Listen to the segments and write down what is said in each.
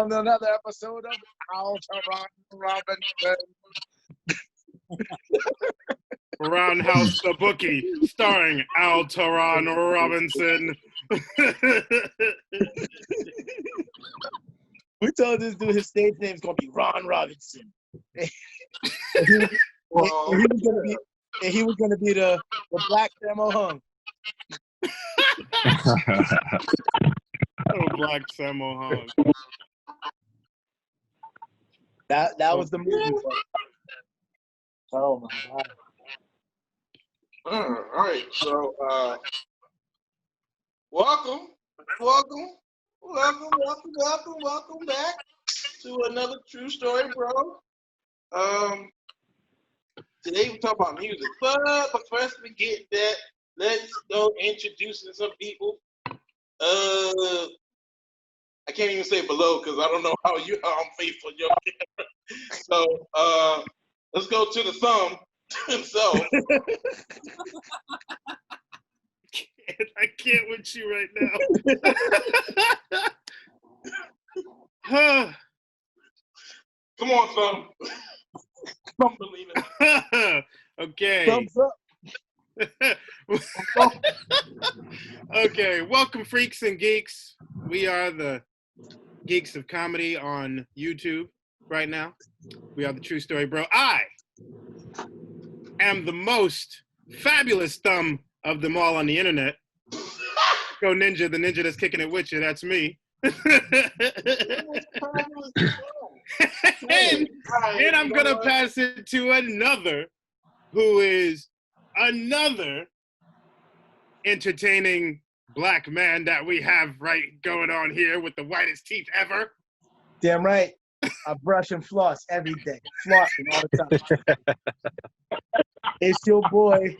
on another episode of Untitled Robinson. Roundhouse the Bookie, starring Altaron Robinson. We told this dude his stage name's gonna be Ron Robinson. and he was gonna be the Black Sammo Hung. Oh, Black Sammo Hung. That was the movie. Oh my God. All right, so welcome back to another True Story, bro. Today we talk about music, but first we get that, let's go introducing some people. I can't even say below because I don't know how I'm faithful your camera. So let's go to the thumb himself. I can't with you right now. Come on, thumb. Thumb believing. Okay. Thumbs up. Okay, welcome freaks and geeks. We are the Geeks of Comedy on YouTube right now. We are the True Story Bro. I am the most fabulous thumb of them all on the internet. Go Ninja, the ninja that's kicking it with you, that's me. and I'm gonna pass it to another who is another entertaining black man that we have right going on here with the whitest teeth ever. Damn right. I brush and floss every day. Flossing all the time. It's your boy,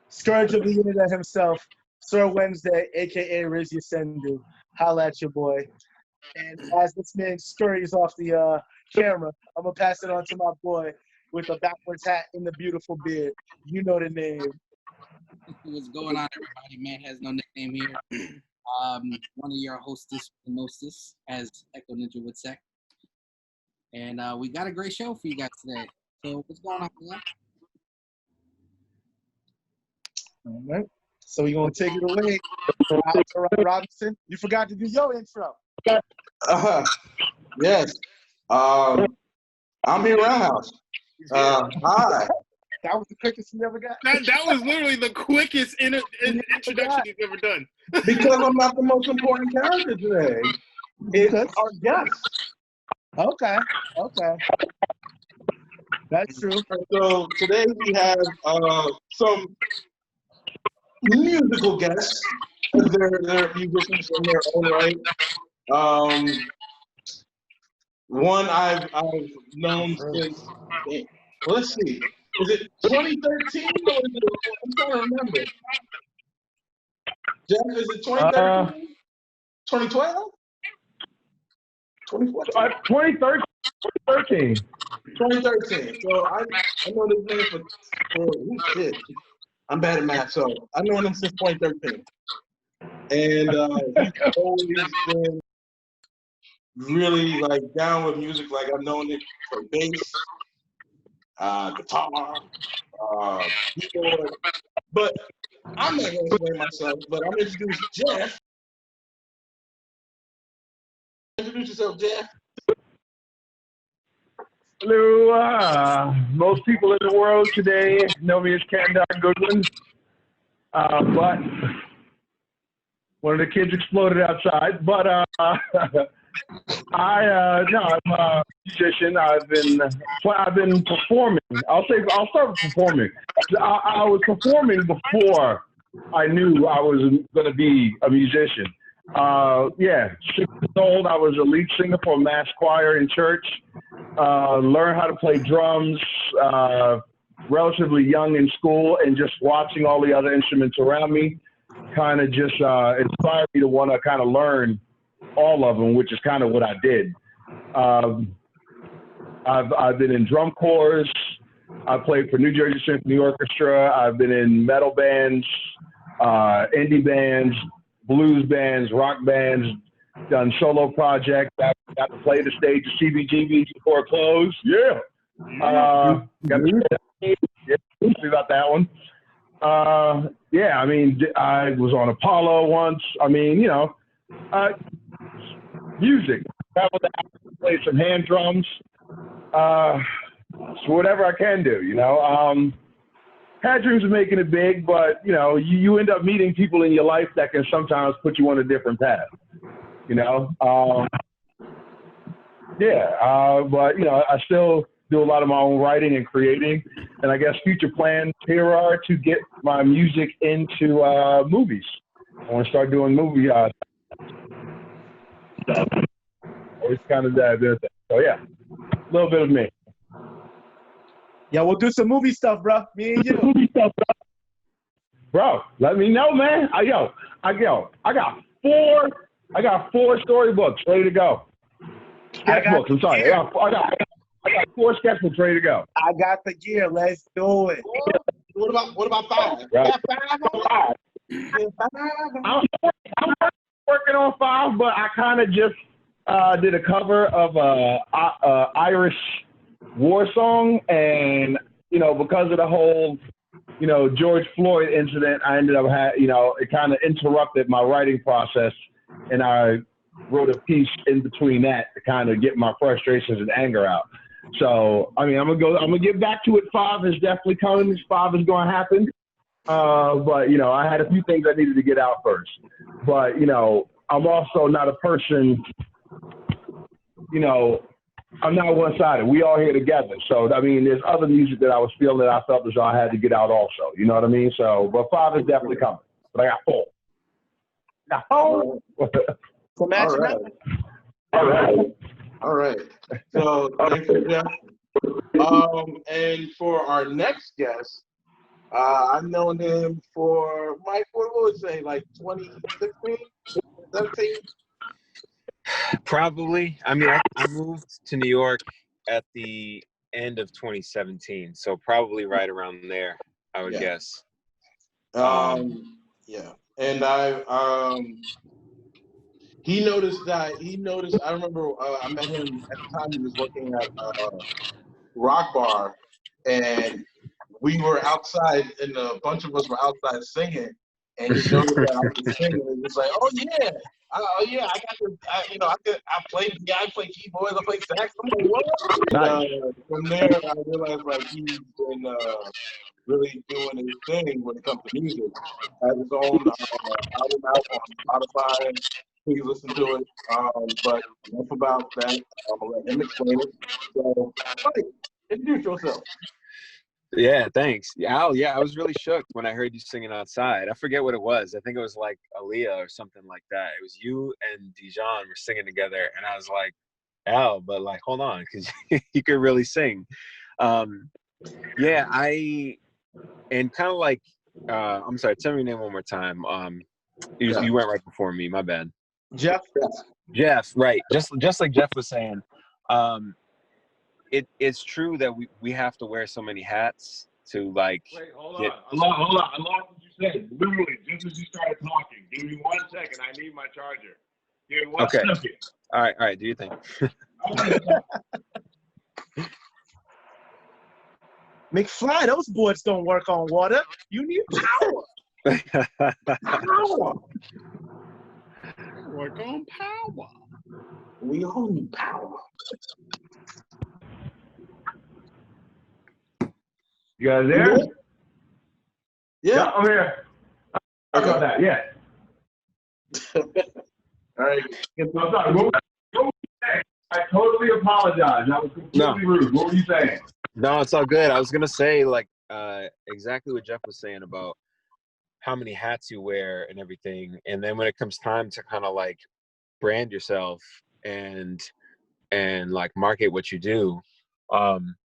Scourge of the Internet himself, Sir Wednesday, a.k.a. Riz Yasendu. Holla at your boy. And as this man scurries off the camera, I'm going to pass it on to my boy with a backwards hat and the beautiful beard. You know the name. What's going on, everybody? Man has no nickname here. One of your hostess and mostess, as Echo Ninja would say. And we got a great show for you guys today. So what's going on, man? All right. So we're going to take it away. Altaron Robinson, you forgot to do your intro. Yes. I'm here Roundhouse. Hi. That was the quickest you ever got? That was literally the quickest introduction he's ever done. Because I'm not the most important character today. It's our guest. Okay. That's true. So today we have some musical guests. They're musicians in their own right. One I've known since, let's see, is it 2013 or is it, I'm trying to remember. Jeff, is it 2013? 2012? 2013. 2013. So I know this name for shit. I'm bad at math, so I've known him since 2013. And he's always been really like down with music. Like I've known it for bass, guitar, keyboard. But I'm not gonna explain myself, but I'm gonna introduce Jeff. Introduce yourself, Jeff. Hello. Most people in the world today know me as Kendall Goodwin. But one of the kids exploded outside. But I'm a musician. I've been performing. I'll start with performing. I was performing before I knew I was going to be a musician. 6 years old, I was a lead singer for a mass choir in church. Learned how to play drums relatively young in school, and just watching all the other instruments around me kind of just inspired me to want to kind of learn all of them, which is kind of what I did. I've been in drum corps. I played for New Jersey Symphony Orchestra. I've been in metal bands, indie bands, blues bands, rock bands, done solo projects. Got to play the stage of CBGB before it closed. Yeah. Got to see about that one. Yeah, I mean, I was on Apollo once. I mean, you know, music. Travel to Africa, play some hand drums. So whatever I can do, you know. Had dreams of making it big, but, you know, you end up meeting people in your life that can sometimes put you on a different path, you know. But, you know, I still do a lot of my own writing and creating. And I guess future plans here are to get my music into movies. I want to start doing movie stuff. Always kind of that. So, yeah, a little bit of me. Yeah, we'll do some movie stuff, bro. Me and you. Movie stuff, bro. Let me know, man. I got four storybooks ready to go. Sketchbooks. I'm sorry. I got 4 sketchbooks ready to go. I got the gear. Let's do it. What about 5? Right. Got 5? I'm working on 5, but I kind of just did a cover of a Irish war song, and you know, because of the whole, you know, George Floyd incident, I ended up it kind of interrupted my writing process, and I wrote a piece in between that to kind of get my frustrations and anger out. So, I mean, I'm gonna get back to it. 5 is definitely coming. 5 is gonna happen. But you know, I had a few things I needed to get out first. But you know, I'm also not a person, you know, I'm not one-sided. We all here together. So, I mean, there's other music that I was feeling that I felt as though I had to get out also. You know what I mean? So, but 5 is definitely coming. But I got 4. So match All right. So, thanks for Jeff. And for our next guest, I've known him for, Mike, what would say, like 2016, 17? Probably. I mean, I moved to New York at the end of 2017, so probably right around there, I would guess. Yeah. And he noticed, I remember I met him at the time he was working at Rock Bar, and we were outside, and a bunch of us were outside singing, and he noticed that I was singing, and he was like, "Oh yeah, I got this. I play keyboards, I play sax." I'm like, "What?" And, from there, I realized like he's been really doing his thing when it comes to music. Has his own album out on Spotify. Please listen to it. But enough about that. I'm gonna let him explain it. So, Mike, introduce yourself. Yeah, thanks. I was really shook when I heard you singing outside. I forget what it was. I think it was like Aaliyah or something like that. It was you and Dijon were singing together, and I was like, Al, but like, hold on, because you could really sing. And kind of like, I'm sorry, tell me your name one more time. You went right before me, my bad. Jeff, right. Just like Jeff was saying, it's true that we have to wear so many hats to like. Wait, hold on. I lost what you said. Literally, just as you started talking. Give me 1 second. I need my charger. Give me one second. All right. Do your thing. McFly, those boards don't work on water. You need power. Power. Work on power. We all need power. You guys there? Yeah, I'm here. How about that? Yeah. All right. I'm sorry. What were you saying? I totally apologize. I was completely rude. What were you saying? No, it's all good. I was gonna say like exactly what Jeff was saying about how many hats you wear and everything, and then when it comes time to kind of like brand yourself and like market what you do,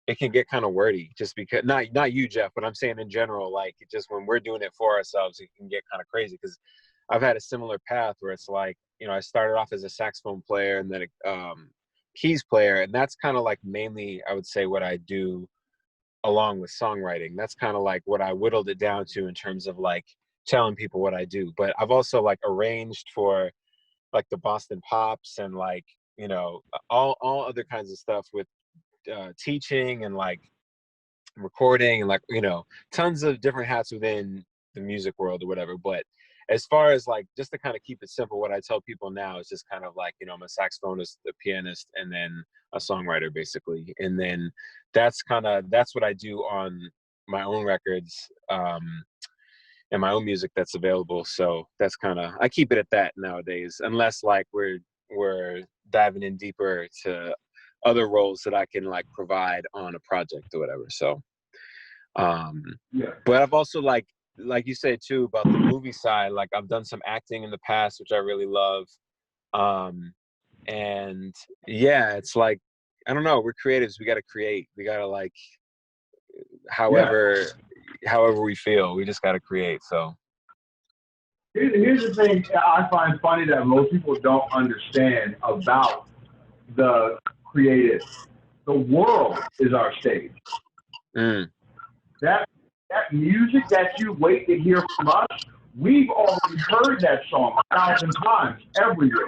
it can get kind of wordy. Just because not you, Jeff, but I'm saying in general, like just when we're doing it for ourselves, it can get kind of crazy. Because I've had a similar path where it's like, you know, I started off as a saxophone player and then keys player, and that's kind of like mainly I would say what I do along with songwriting. That's kind of like what I whittled it down to in terms of like telling people what I do. But I've also like arranged for like the Boston Pops and like, you know, all other kinds of stuff with teaching and like recording and like, you know, tons of different hats within the music world or whatever. But as far as like, just to kind of keep it simple, what I tell people now is just kind of like, you know, I'm a saxophonist, a pianist, and then a songwriter basically. And then that's what I do on my own records and my own music that's available. So that's kind of, I keep it at that nowadays, unless like we're diving in deeper to other roles that I can like provide on a project or whatever. So but I've also like you said too about the movie side, like I've done some acting in the past, which I really love. And yeah, it's like, I don't know, we're creatives, we got to create, we got to like, however we feel, we just got to create. So here's the thing I find funny that most people don't understand about the creative. The world is our stage. That music that you wait to hear from us, we've already heard that song 1,000 times every year.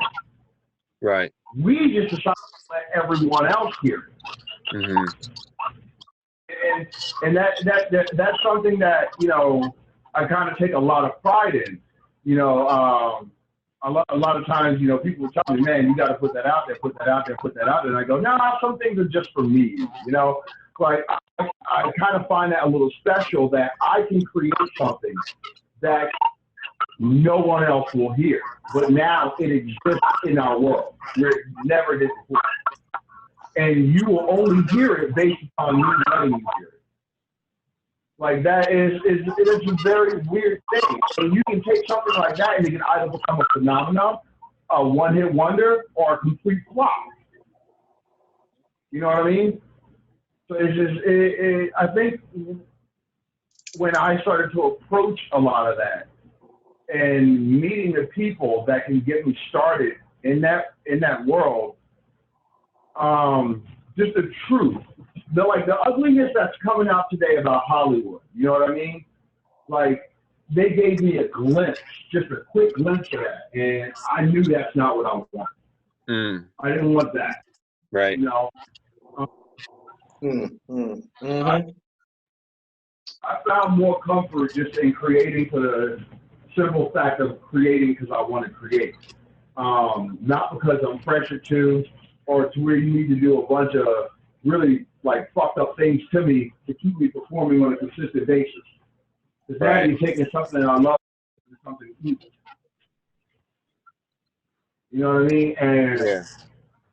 Right. We just decided to let everyone else hear it. And that's something that, you know, I kind of take a lot of pride in. You know, a lot of times, you know, people will tell me, man, you got to put that out there, put that out there, put that out there. And I go, no, some things are just for me, you know. Like, I kind of find that a little special that I can create something that no one else will hear. But now it exists in our world where it never did before. And you will only hear it based on me letting you hear it. Like, that is a very weird thing. And you can take something like that and it can either become a phenomenon, a one-hit wonder, or a complete flop. You know what I mean? So it's just, I think when I started to approach a lot of that and meeting the people that can get me started in that world, just the truth, the ugliness that's coming out today about Hollywood, you know what I mean? Like, they gave me a glimpse, just a quick glimpse of that, and I knew that's not what I wanted. I didn't want that. Right. You know? I found more comfort just in creating for the simple fact of creating because I want to create. Not because I'm pressured to, or to where you need to do a bunch of really like fucked up things to me to keep me performing on a consistent basis. Because now you're taking something I love and something evil. You know what I mean? And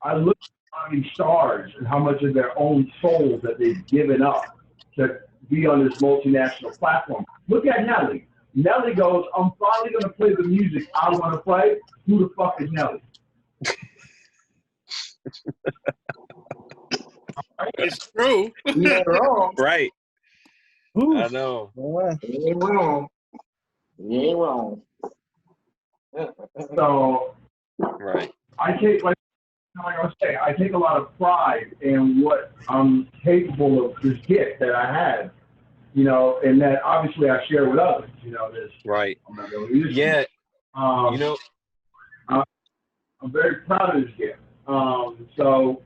I look at these stars and how much of their own souls that they've given up to be on this multinational platform. Look at Nelly. Nelly goes, I'm finally going to play the music I want to play. Who the fuck is Nelly? It's true. You're not wrong. Right. Ooh. I know. You ain't wrong. You ain't wrong. So, right. I take, like I was saying, I take a lot of pride in what I'm capable of, this gift that I have, you know, and that obviously I share with others, you know, this. Right. You know, I'm very proud of this gift. So,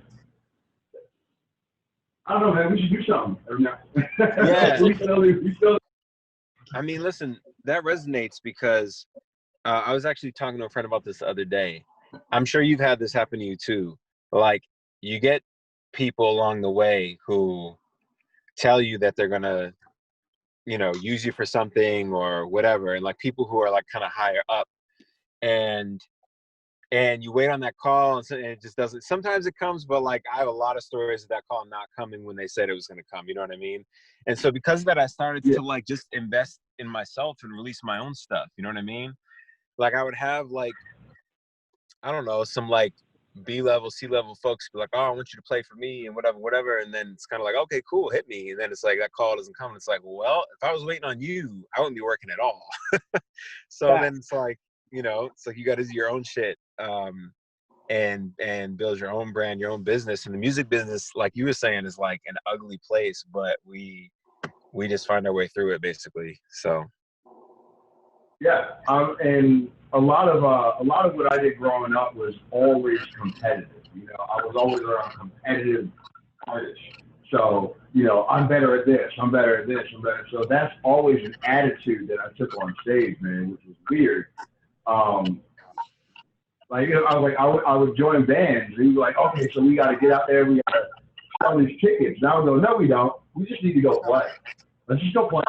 I don't know, man, we should do something. Yeah. we still. I mean, listen, that resonates because I was actually talking to a friend about this the other day. I'm sure you've had this happen to you too. Like, you get people along the way who tell you that they're gonna, you know, use you for something or whatever, and like people who are like kind of higher up, and you wait on that call and it just doesn't. Sometimes it comes, but like I have a lot of stories of that call not coming when they said it was going to come. You know what I mean? And so because of that, I started to like just invest in myself and release my own stuff. You know what I mean? Like I would have like, I don't know, some like B-level, C-level folks be like, oh, I want you to play for me and whatever. And then it's kind of like, okay, cool, hit me. And then it's like, that call doesn't come. It's like, well, if I was waiting on you, I wouldn't be working at all. So then it's like, you know, it's like you got to do your own shit and build your own brand, your own business. And the music business, like you were saying, is like an ugly place, but we just find our way through it basically. So yeah, and a lot of what I did growing up was always competitive. You know, I was always around competitive artists. So, you know, I'm better at this, I'm better at this, I'm better. So that's always an attitude that I took on stage, man, which was weird. Like, you know, I would join bands. And he was like, okay, so we got to get out there, we got to sell these tickets. And I would go, no, we don't. We just need to go play. Let's just go play.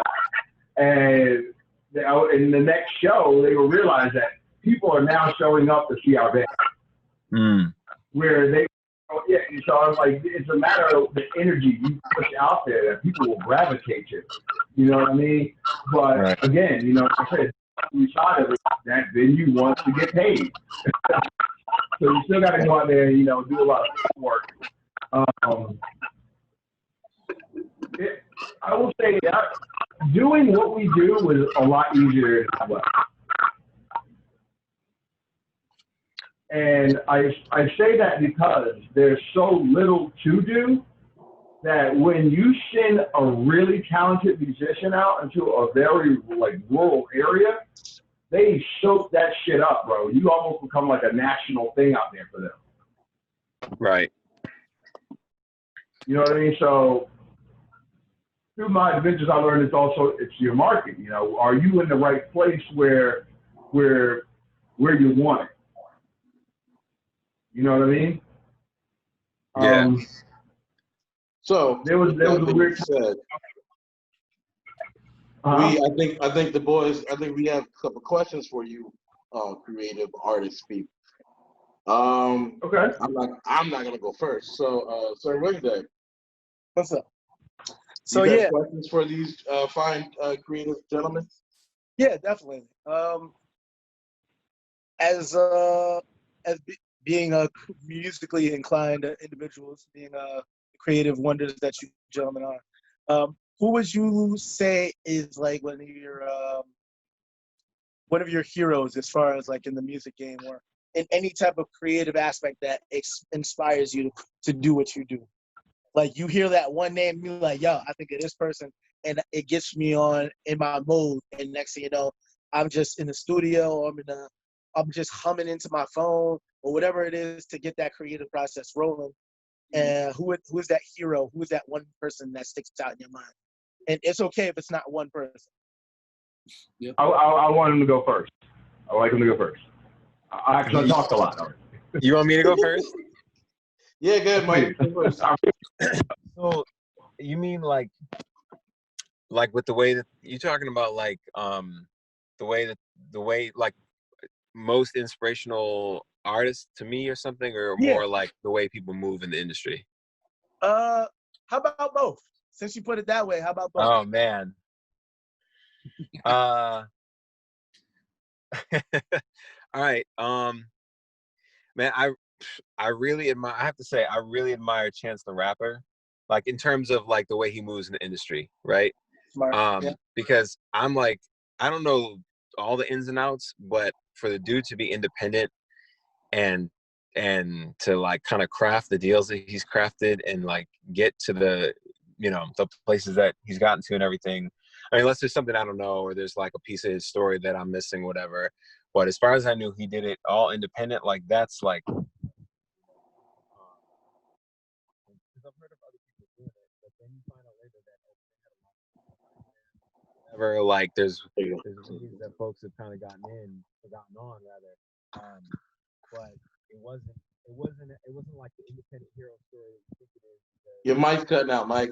And in the next show, they will realize that people are now showing up to see our band. Where they, yeah, so I'm like, it's a matter of the energy you push out there that people will gravitate to. You know what I mean? But again, you know, like I said, inside of it, that venue wants to get paid. So you still got to go out there and, you know, do a lot of work. I will say that doing what we do was a lot easier as well. And I say that because there's so little to do that when you send a really talented musician out into a very like rural area, they soak that shit up, bro. You almost become like a national thing out there for them. Right. You know what I mean? So through my adventures, I learned it's your market. You know, are you in the right place where you want it? You know what I mean? Yeah. So there was a weird said. I think the boys. I think we have a couple questions for you, creative artists people. Okay. I'm not gonna go first. So, Sir Wednesday, What's up? So you got questions for these fine creative gentlemen? Yeah, definitely. Being a musically inclined individuals, being creative wonders that you gentlemen are, who would you say is like one of your heroes as far as like in the music game or in any type of creative aspect that inspires you to do what you do? Like you hear that one name, you're like, yo, I think of this person, and it gets me in my mode. And next thing you know, I'm just in the studio, or I'm just humming into my phone or whatever it is to get that creative process rolling. And who is that hero? Who is that one person that sticks out in your mind? And it's okay if it's not one person. Yep. I want him to go first. I like him to go first. I talked a lot already. You want me to go first? Yeah, go ahead, Mike. So you mean like with the way that you're talking about, like the way like most inspirational artists to me or something, or more like the way people move in the industry? How about both? Since you put it that way, how about both? Oh man. All right. Man, I really admire, I have to say, I really admire Chance the Rapper, like in terms of like the way he moves in the industry, right? Smart. Because I'm like, I don't know all the ins and outs, but for the dude to be independent and to like kind of craft the deals that he's crafted and like get to the, you know, the places that he's gotten to and everything. I mean, unless there's something I don't know, or there's like a piece of his story that I'm missing, whatever. But as far as I knew, he did it all independent. Like that's like, because I've heard of other people doing it, but then you find out later that whatever, like there's ways that folks have kind of gotten on rather. But it wasn't like the independent hero story you think it is. Your mic's cutting out, Mike.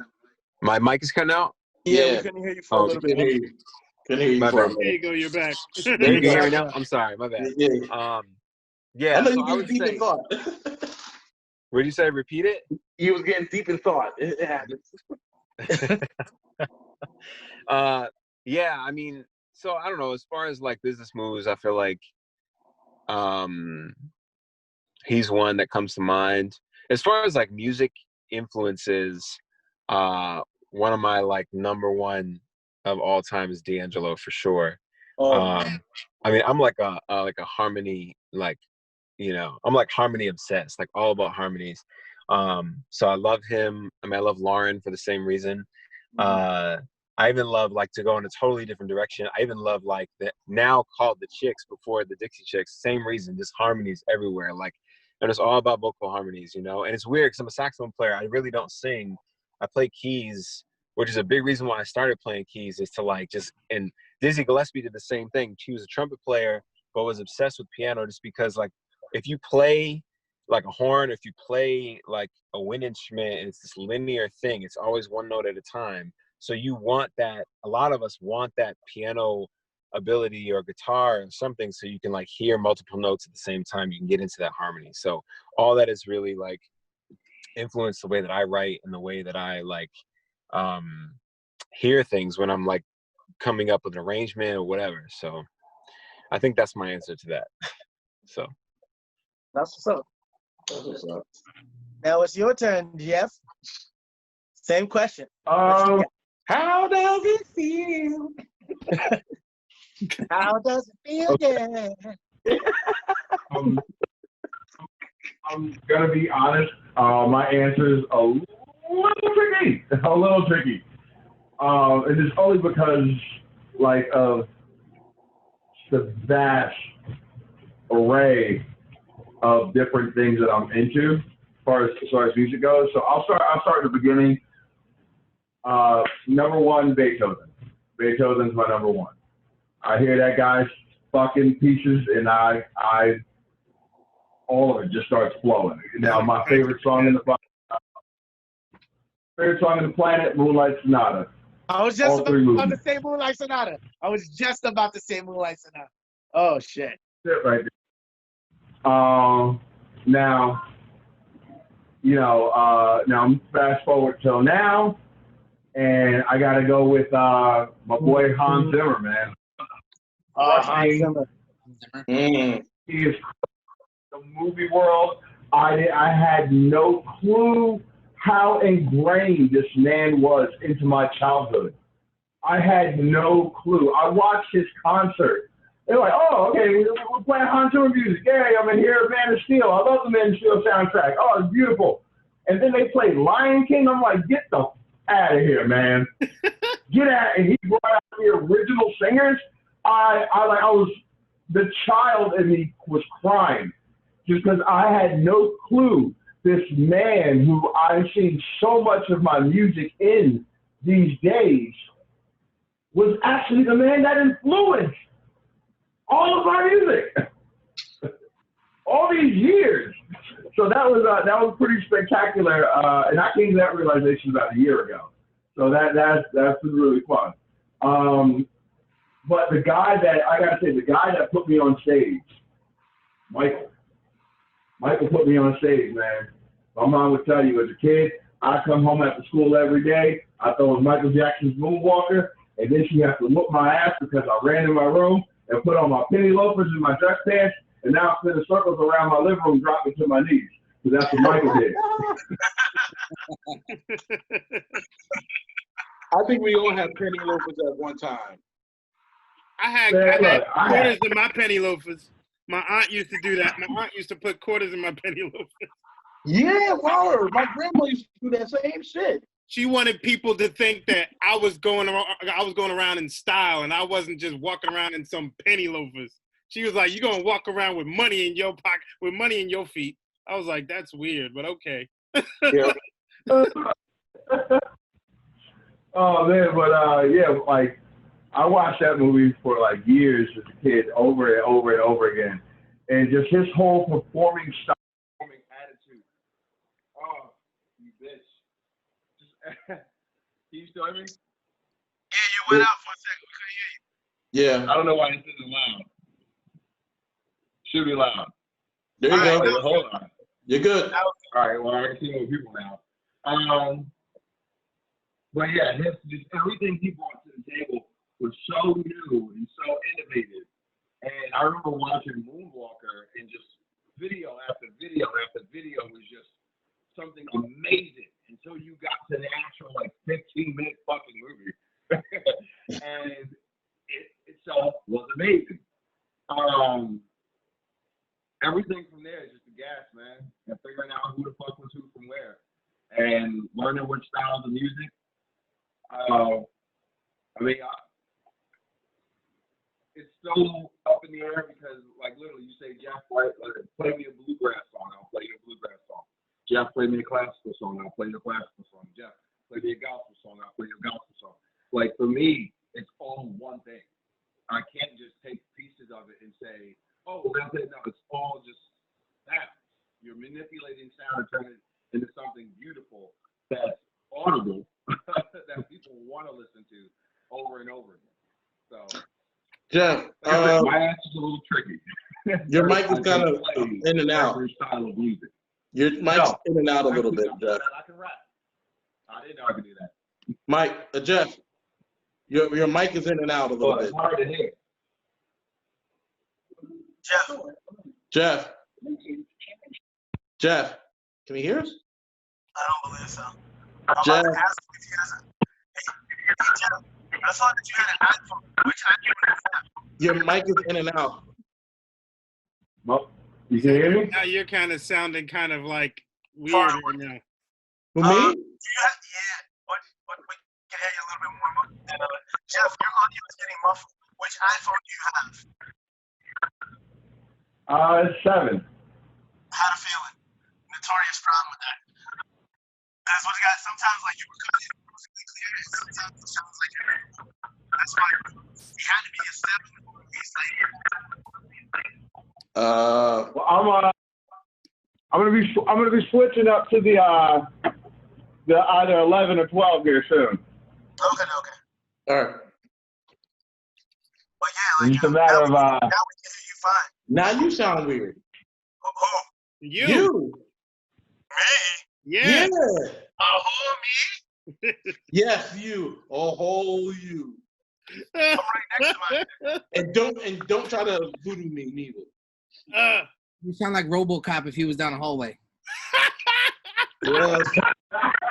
My mic is cutting out? Yeah, we couldn't hear you for a little bit. Couldn't hear you My for a bad. minute. There you go. You're back. There you can hear me now? I'm sorry, my bad. Yeah. I know So you I was would deep say, in thought. what did you say? Repeat it? You was getting deep in thought. It happens. Yeah, I mean, so I don't know, as far as like business moves, I feel like he's one that comes to mind. As far as like music influences, one of my like number one of all time is D'Angelo for sure. I mean, I'm like a harmony, like, you know, I'm like harmony obsessed, like all about harmonies. So I love him. I mean, I love Lauren for the same reason. I I even love like to go in a totally different direction. I even love like the now called the Chicks before the Dixie Chicks. Same reason, just harmonies everywhere. Like, and it's all about vocal harmonies, you know. And it's weird because I'm a saxophone player. I really don't sing. I play keys, which is a big reason why I started playing keys, is to like just, and Dizzy Gillespie did the same thing. She was a trumpet player, but was obsessed with piano just because like if you play like a horn, if you play like a wind instrument, and it's this linear thing, it's always one note at a time. So you want that, a lot of us want that piano ability or guitar or something so you can like hear multiple notes at the same time, you can get into that harmony. So all that is really like influenced the way that I write and the way that I like hear things when I'm like coming up with an arrangement or whatever. So I think that's my answer to that. So That's what's up. That's what's up. Now it's your turn, Jeff. Same question. How does it feel? How does it feel? Okay. Yeah. I'm gonna be honest. My answer is a little tricky. A little tricky. And it's only because like of the vast array of different things that I'm into as far as music goes. So I'll start at the beginning. Number one, Beethoven. Beethoven's my number one. I hear that guy's fucking pieces, and I all of it just starts flowing. Now, my favorite song in the planet, Moonlight Sonata. I was just about to say Moonlight Sonata. I was just about to say Moonlight Sonata. Oh shit. That's it right there. Now, you know, now fast forward till now, and I gotta go with my boy Hans Zimmer, man. Hans Zimmer. Mm. He is the movie world. I had no clue how ingrained this man was into my childhood. I had no clue. I watched his concert. They're like, oh, okay, we're playing Hans Zimmer music. Yeah, I'm in here, Man of Steel. I love the Man of Steel soundtrack. Oh, it's beautiful. And then they played Lion King. I'm like, get the out of here, man. Get out. And he brought out the original singers. The child in me was crying just because I had no clue this man who I've seen so much of my music in these days was actually the man that influenced all of my music all these years. So that was pretty spectacular, and I came to that realization about a year ago. So that's been really fun. But the guy that put me on stage, Michael put me on stage, man. My mom would tell you as a kid, I come home after school every day. I thought it was Michael Jackson's Moonwalker, and then she had to whoop my ass because I ran in my room and put on my penny loafers and my dress pants, and now I'm spinning circles around my living room, dropping to my knees. So that's what Michael did. I think we all had penny loafers at one time. I had quarters in my penny loafers. My aunt used to do that. My aunt used to put quarters in my penny loafers. Yeah, word. My grandma used to do that same shit. She wanted people to think that I was going around in style, and I wasn't just walking around in some penny loafers. She was like, "You're gonna walk around with money in your pocket, with money in your feet." I was like, "That's weird, but okay." Yeah. Oh man, but yeah, like I watched that movie for like years as a kid, over and over and over again, and just his whole performing style, performing attitude. Oh, you bitch! Can you still hear me? Yeah, you went out for a second. We couldn't hear you. Yeah. I don't know why this isn't loud. Should be loud. There you go. Right, hold on. You're good. All right, well, I can see more people now. But yeah, just everything he brought to the table was so new and so innovative. And I remember watching Moonwalker, and just video after video after video was just something amazing until you got to the actual like 15-minute fucking movie. And it itself was amazing. Everything from there is just a gas, man. And figuring out who the fuck was who from where, and learning which styles of music. I mean, it's so up in the air because, like, literally, you say, Jeff, play me a bluegrass song, I'll play you a bluegrass song. Jeff, play me a classical song, I'll play you a classical song. Jeff, play me a gospel song, I'll play you a gospel song. Like, for me, it's all one thing. I can't just take pieces of it and say, oh, that's it. No, it's all just that. You're manipulating sound and turning it into something beautiful that's audible that people want to listen to over and over again. So, Jeff, my answer's a little tricky. Your mic is kind of in and out. Style of music. Your mic's in and out a little bit, Jeff. I can rap. I didn't know I could do that. Mike, Jeff, your mic is in and out a little bit. It's hard to hear. Jeff, can you hear us? I don't believe so. Jeff. Hey, Jeff, I saw that you had an iPhone. Which iPhone is that? Your mic is in and out. Well, you can hear me? Now you're kind of sounding kind of like weird right now. Who, me? Yeah. What? We can hear you a little bit more. Jeff, your audio is getting muffled. Which iPhone do you have? It's 7. I had a feeling. Notorious problem with that. That's what you got. Sometimes, like, you were coming in perfectly clear, and sometimes it sounds like you're. That's why it had to be a 7 or at least like. Well, I'm gonna be switching up to the either 11 or 12 here soon. Okay. All right. But yeah, like, It's a matter of now we can hear you fine. Now you sound weird. Oh, You. me? Yeah. Oh, me? Yes, you. A whole you. I'm right next to my. And don't try to voodoo me neither. You sound like RoboCop if he was down the hallway. Yes. Dead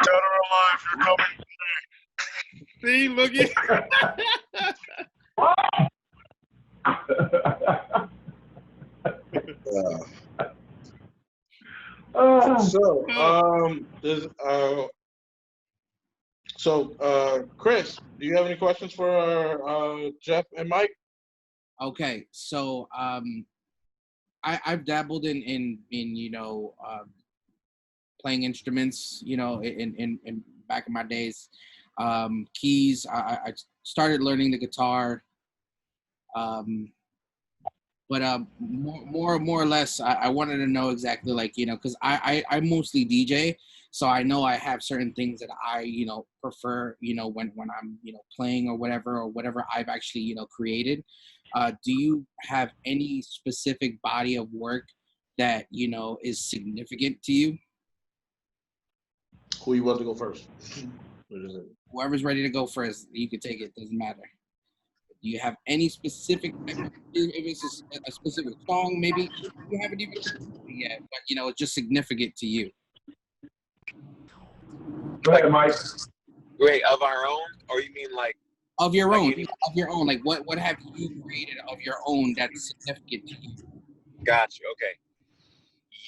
or alive, you're coming. See, look at. Chris, do you have any questions for Jeff and Mike? Okay, so I've dabbled in playing instruments, in back in my days. Keys. I started learning the guitar. But more or less, I wanted to know exactly, like, because I mostly DJ, so I know I have certain things that I prefer, when I'm playing or whatever I've actually created. Do you have any specific body of work that is significant to you? Who you want to go first? Whoever's ready to go first, you can take it. Doesn't matter. Do you have any specific, if it's a specific song, maybe you haven't even yet, but it's just significant to you? Go ahead, Mike. Wait, of our own, or you mean like Of your own, like what have you created of your own that's significant to you? Gotcha. Okay.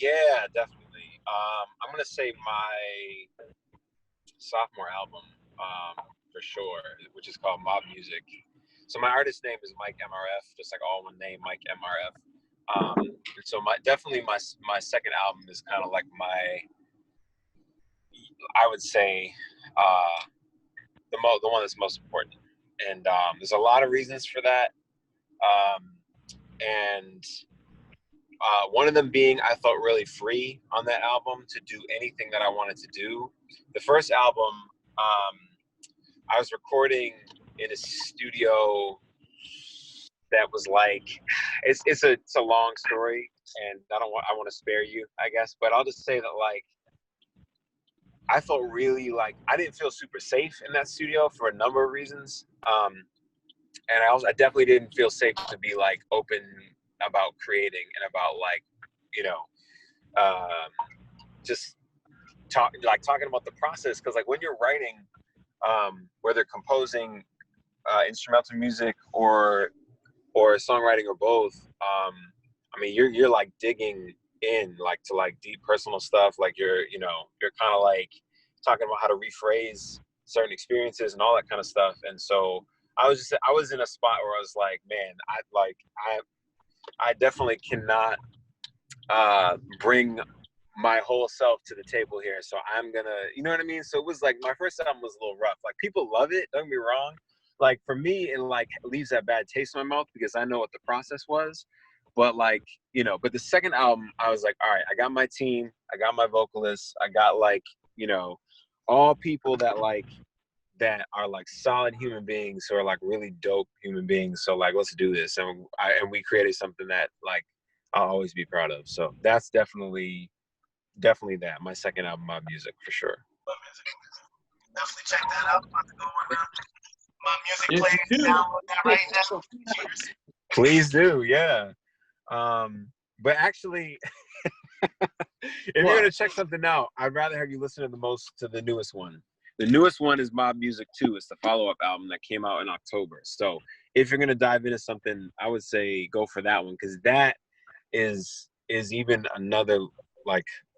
Yeah, definitely. I'm gonna say my sophomore album, for sure, which is called Mob Music. So my artist name is MikeMRF, just like all one name, MikeMRF. So definitely my second album is kind of like I would say, the one that's most important. And there's a lot of reasons for that. And one of them being I felt really free on that album to do anything that I wanted to do. The first album, I was recording in a studio that was like, it's a long story, and I want to spare you, I guess, but I'll just say that, like, I felt really like I didn't feel super safe in that studio for a number of reasons. And I definitely didn't feel safe to be like open about creating and about like, just talking about the process. Cause like when you're writing, whether composing instrumental music or songwriting or both, I mean, you're like digging in like to like deep personal stuff. Like you're kind of like talking about how to rephrase certain experiences and all that kind of stuff. And so I was in a spot where I was like, man, I definitely cannot bring my whole self to the table here. So I'm gonna, you know what I mean? So it was like, my first album was a little rough. Like, people love it, don't get me wrong. Like, for me, it like leaves that bad taste in my mouth because I know what the process was. But like, you know, but the second album, I was like, all right, I got my team, I got my vocalists, I got like, you know, all people that are like solid human beings who are like really dope human beings. So like, let's do this. And we created something that like I'll always be proud of. So that's definitely that. My second album, Mob Music, for sure. Definitely check that out. I'm about to go on my music Yes, player you and do. download that right now. Cheers. Please do, yeah. But actually, if you're gonna check something out, I'd rather have you listen to the newest one. The newest one is Mob Music 2. It's the follow-up album that came out in October. So if you're gonna dive into something, I would say go for that one, because that is even another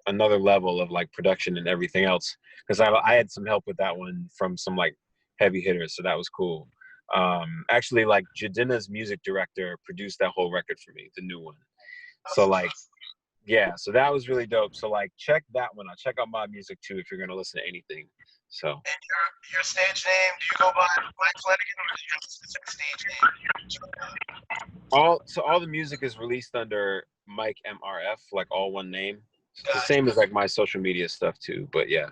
level of like production and everything else. Because I had some help with that one from some like heavy hitters, so that was cool. Actually, like Jadina's music director produced that whole record for me, the new one. So like, yeah, so that was really dope. So like, check that one out. Check out Mob Music 2 if you're gonna listen to anything. So. And your stage name, do you go by Mike Flanagan, or do you have a specific stage name? All the music is released under MikeMRF, like all one name. It's the same as like my social media stuff too, but yeah.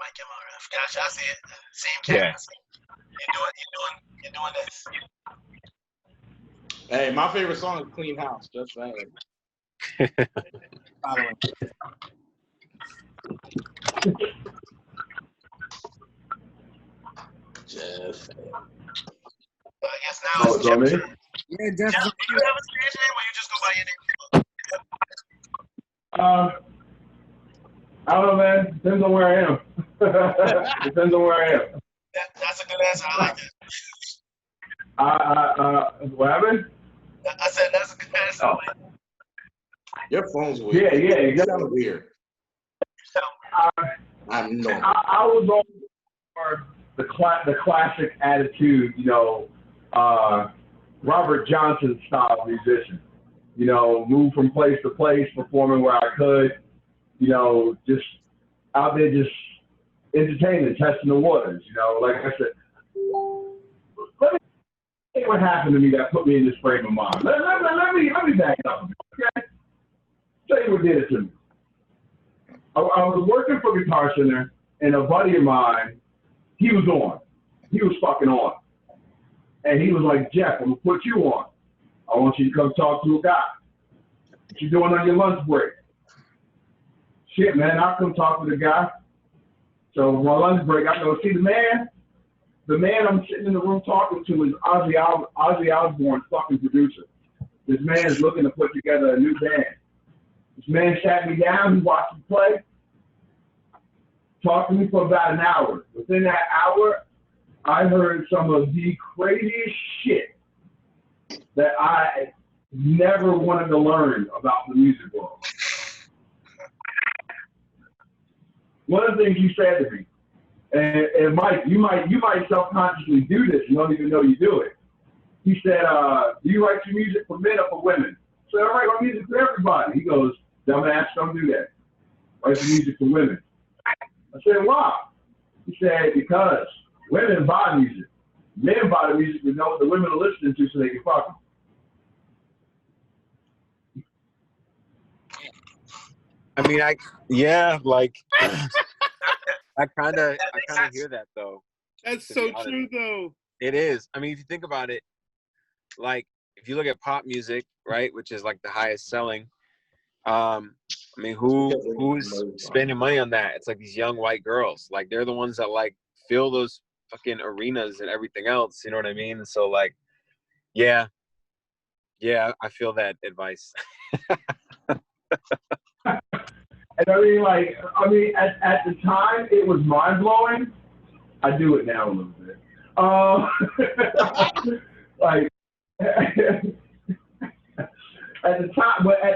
MikeMRF, gotcha. I see it. Same campus. Yeah. You're doing this. Hey, my favorite song is Clean House. Just saying. Jeff. I guess now it's on me? Jeff. Yeah, Jeff, definitely. do you have a stage name, or you just go by your name? I don't know, man. Depends on where I am. Depends on where I am. That's a good answer. I like it. What happened? I said that's a good answer. Oh. Your phone's weird. Yeah, You exactly. sound weird. I'm normal. I was on for the classic attitude, you know, Robert Johnson style musician. You know, move from place to place, performing where I could. You know, just out there, just entertaining, testing the waters. You know, like I said, let me tell you what happened to me that put me in this frame of mind. Let me back up a bit, okay? Tell you what did it to me. I was working for Guitar Center, and a buddy of mine, he was on. He was fucking on. And he was like, Jeff, I'm going to put you on. I want you to come talk to a guy. What you doing on your lunch break? Shit, man, I'll come talk to the guy. So on my lunch break, I go see the man. The man I'm sitting in the room talking to is Ozzy Osbourne's fucking producer. This man is looking to put together a new band. This man sat me down, he watched me play, talked to me for about an hour. Within that hour, I heard some of the craziest shit that I never wanted to learn about the music world. One of the things you said to me, and Mike, you might self-consciously do this, you don't even know you do it. He said, do you write your music for men or for women? I said, I write my music for everybody. He goes, dumbass, don't do that. Write your music for women. I said, why? He said, because women buy music. Men buy the music to know what the women are listening to so they can fuck them. I mean, I kind of hear that though. That's so true though. It is. I mean, if you think about it, like if you look at pop music, right, which is like the highest selling, I mean, who's spending money on that? It's like these young white girls. Like they're the ones that like fill those fucking arenas and everything else. You know what I mean? So like, yeah, I feel that advice. And I mean, at the time, it was mind-blowing. I do it now a little bit. Like, at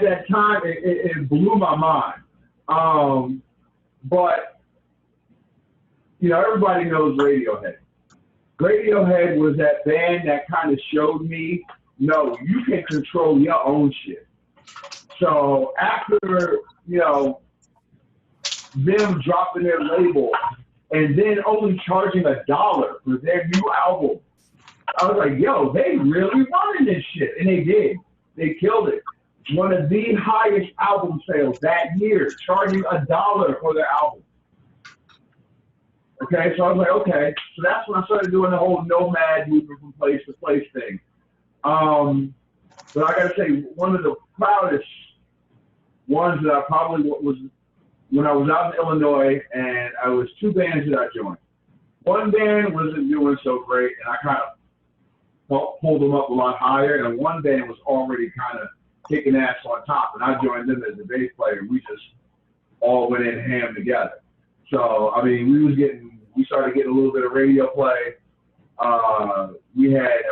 that time, it blew my mind. But, you know, everybody knows Radiohead. Radiohead was that band that kind of showed me, no, you can control your own shit. So after, you know, them dropping their label and then only charging $1 for their new album, I was like, yo, they really running this shit. And they did. They killed it. One of the highest album sales that year, charging $1 for their album. Okay, so I was like, okay. So that's when I started doing the whole nomad moving from place to place thing. But I gotta say, one of the proudest ones that I probably was when I was out in Illinois, and I was 2 bands that I joined. One band wasn't doing so great, and I kind of pulled them up a lot higher, and one band was already kind of kicking ass on top, and I joined them as a bass player, and we just all went in ham together. So, I mean, we started getting a little bit of radio play. We had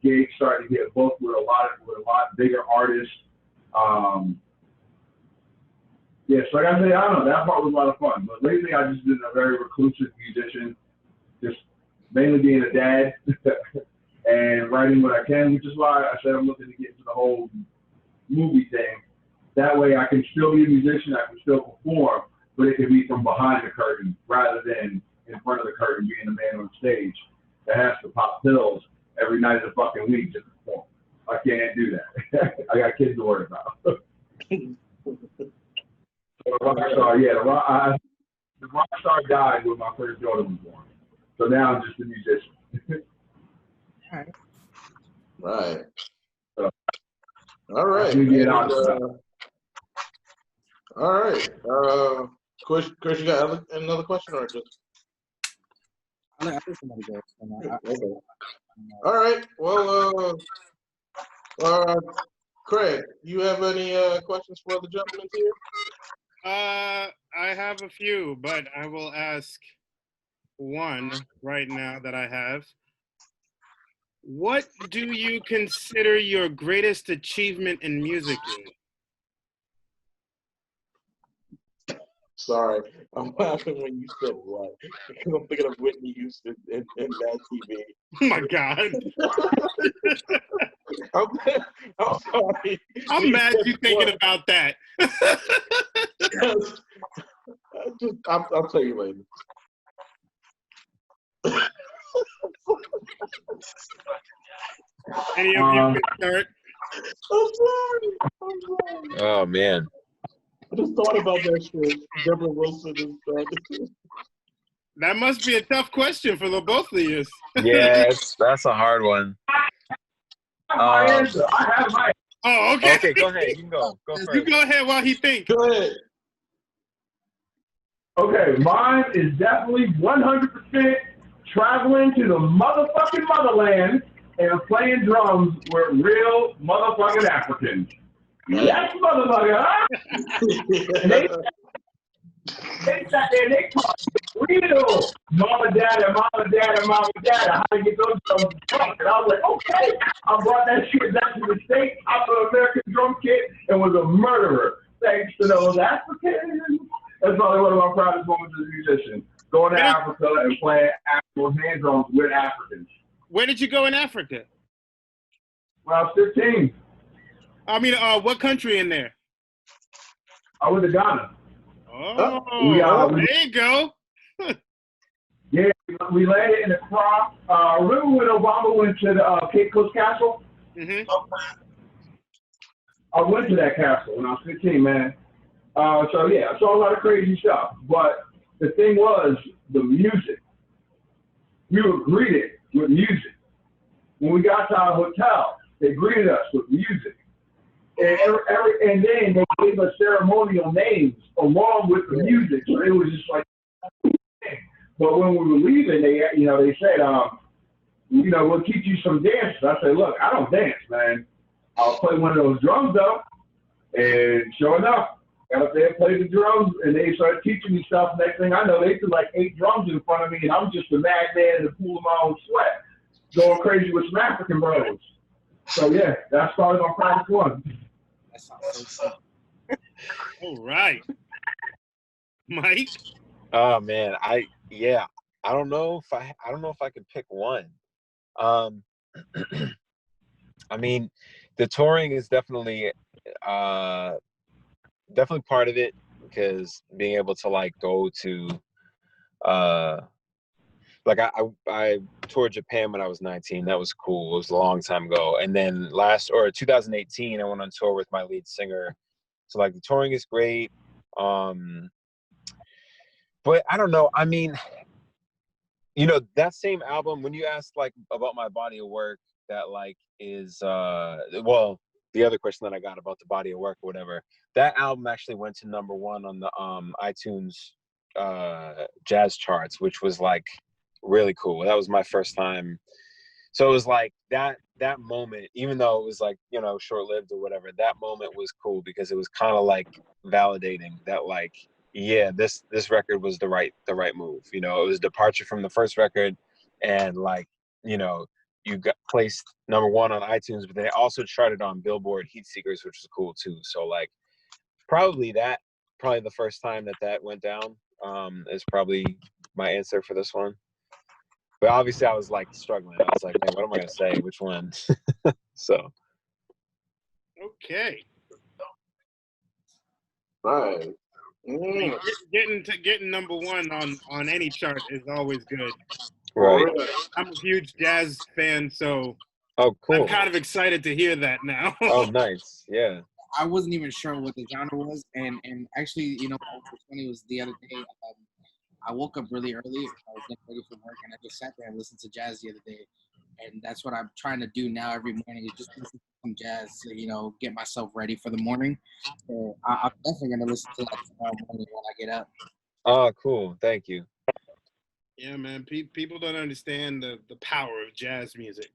gigs starting to get booked with a lot bigger artists. Yeah, so like I say, I don't know, that part was a lot of fun. But lately, I've just been a very reclusive musician, just mainly being a dad and writing what I can, which is why I said I'm looking to get into the whole movie thing. That way, I can still be a musician, I can still perform, but it can be from behind the curtain rather than in front of the curtain being the man on stage that has to pop pills every night of the fucking week to perform. I can't do that. I got kids to worry about. The rock star died when my first daughter was born. So now I'm just a musician. Right. So, all right. All right. Chris, you got another question or just? I think somebody goes. Okay. All right. Well, Craig, you have any questions for the gentlemen here? I have a few, but I will ask one right now that I have. What do you consider your greatest achievement in music? Sorry, I'm laughing when you said what. Because I'm thinking of Whitney Houston in that TV. Oh my God. I'm sorry. I'm mad you thinking about that. I'll tell you later. Any of you can start? I'm sorry. Oh man. I just thought about that shit. Deborah Wilson and stuff. That must be a tough question for the both of you. Yes, that's a hard one. I have my Oh, okay. Okay, go ahead. You can go. Go first. You go ahead while he thinks. Go ahead. Okay, mine is definitely 100% traveling to the motherfucking motherland and playing drums with real motherfucking Africans. Yes, motherfucker. And they sat there and they talked real mama, dad, how to get those drums drunk. And I was like, okay. I brought that shit back to the States. I put an American drum kit and was a murderer. Thanks to those Africans. That's probably one of my proudest moments as a musician. Going to Africa and playing actual hand drums with Africans. Where did you go in Africa? When I was 15. I mean, what country in there? I went to Ghana. Oh, there you go. Yeah, we landed in Accra. Remember when Obama went to the Cape Coast Castle? Mm-hmm. I went to that castle when I was 15, man. So yeah, I saw a lot of crazy stuff. But the thing was the music. We were greeted with music. When we got to our hotel, they greeted us with music. And then they gave us ceremonial names along with the music. So it was just like, but when we were leaving, they said, we'll teach you some dances. I said, look, I don't dance, man. I'll play one of those drums though. And sure enough, got up there and played the drums, and they started teaching me stuff. Next thing I know, they threw like 8 drums in front of me, and I'm just a madman in the pool of my own sweat, going crazy with some African bros. So yeah, that started on Project One. That sounds so fun. All right. Mike? Oh man, I don't know if I could pick one. Um, I mean, the touring is definitely part of it, because being able to like go to like I toured Japan when I was 19. That was cool. It was a long time ago. And then 2018, I went on tour with my lead singer. So like the touring is great. But I don't know. I mean, you know, that same album, when you asked like about my body of work, that like is well, the other question that I got about the body of work or whatever, that album actually went to #1 on the iTunes jazz charts, which was like really cool. That was my first time. So it was like that moment, even though it was like, you know, short-lived or whatever, that moment was cool because it was kind of like validating that like, yeah, this record was the right move. You know, it was a departure from the first record, and like, you know, you got placed #1 on iTunes, but they also charted on Billboard Heat Seekers, which was cool too. So like probably the first time that went down is probably my answer for this one. But obviously I was like struggling. I was like, man, what am I gonna say? Which one? So Okay. Right. Getting #1 on any chart is always good. right. I'm a huge jazz fan, so Oh, cool. I'm kind of excited to hear that now. Oh, nice. Yeah. I wasn't even sure what the genre was, and actually, you know, what was funny was the other day, I woke up really early. I was getting ready for work, and I just sat there and listened to jazz the other day, and that's what I'm trying to do now every morning, is just listen to some jazz to, you know, get myself ready for the morning. So I'm definitely gonna listen to that tomorrow morning when I get up. Oh, cool. Thank you. Yeah, man. People don't understand the power of jazz music.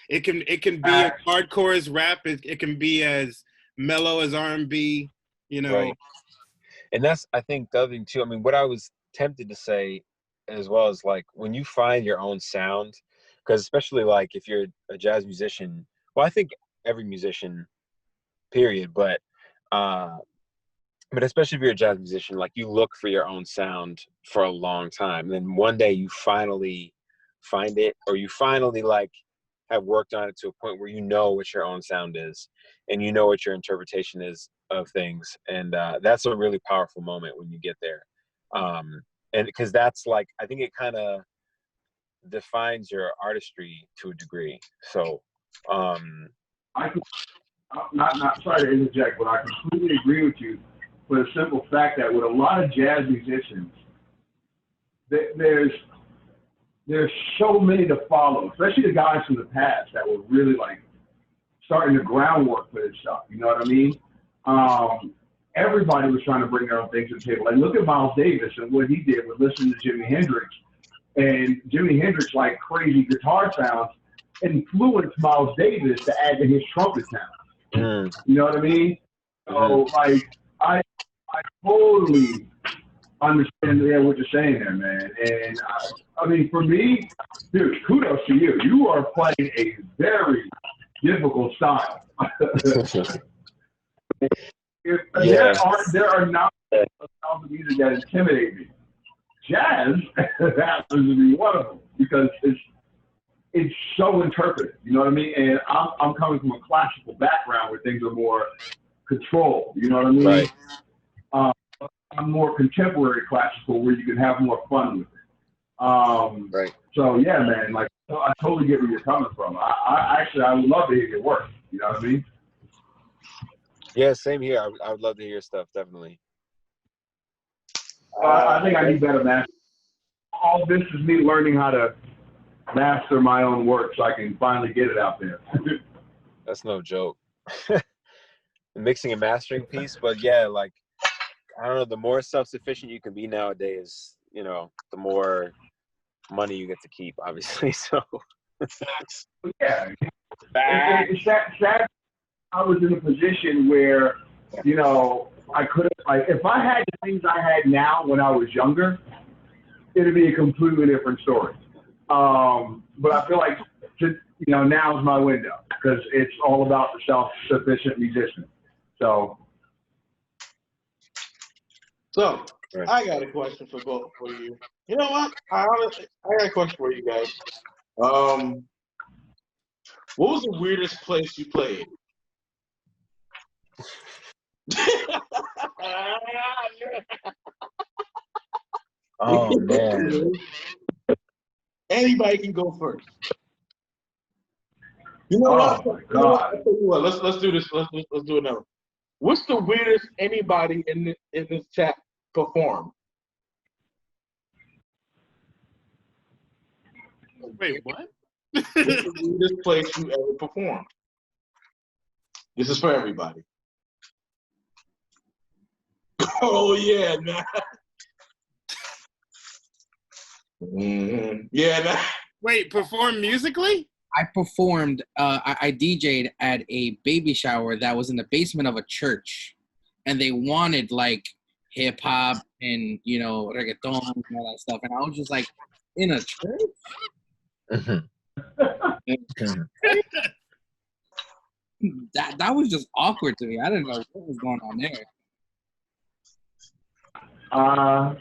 It can be as hardcore as rap. It can be as mellow as R&B. You know. Right. And that's, I think, the other thing too. I mean, what I was tempted to say as well is like when you find your own sound, because especially like if you're a jazz musician, well, I think every musician, period, but especially if you're a jazz musician, like you look for your own sound for a long time. And then one day you finally find it, or you finally like have worked on it to a point where you know what your own sound is and you know what your interpretation is of things. And that's a really powerful moment when you get there. And because that's like, I think it kind of defines your artistry to a degree. So I could, not sorry to interject, but I completely agree with you for the simple fact that with a lot of jazz musicians, there's so many to follow, especially the guys from the past that were really like starting the groundwork for this stuff. You know what I mean? Everybody was trying to bring their own things to the table. And look at Miles Davis and what he did with listening to Jimi Hendrix. And Jimi Hendrix, like crazy guitar sounds, influenced Miles Davis to add to his trumpet sound. You know what I mean? So like I totally understand what you're saying there, man. And I mean, for me, dude, kudos to you. You are playing a very difficult style. There are not styles of music that intimidate me. Jazz happens to be one of them because it's so interpretive. You know what I mean? And I'm coming from a classical background where things are more controlled. You know what I mean? Right. I'm more contemporary classical where you can have more fun with it. Right. So yeah, man, like I totally get where you're coming from. I would love to hear your work. You know what I mean? Yeah, same here. I would love to hear your stuff, definitely. I think I need better master. All this is me learning how to master my own work so I can finally get it out there. That's no joke. The mixing and mastering piece, but yeah, like I don't know, the more self-sufficient you can be nowadays, you know, the more money you get to keep, obviously. So yeah, it's sad. I was in a position where, you know, I could have, like, if I had the things I had now when I was younger, it'd be a completely different story. But I feel like, now's my window because it's all about the self-sufficient musician. So Right. I got a question for both for you. You know what? I got a question for you guys. What was the weirdest place you played? Oh man. Anybody can go first. You know what? Oh my You know what? God. I'll tell you what. Let's do this. Let's do another. What's the weirdest anybody in this chat performed? Wait, what? What's the weirdest place you ever performed? This is for everybody. Oh yeah, man. Yeah, man. Wait, perform musically? I performed. I DJ'd at a baby shower that was in the basement of a church, and they wanted like hip hop and reggaeton and all that stuff, and I was just like, in a church. Mhm. That was just awkward to me. I didn't know what was going on there. I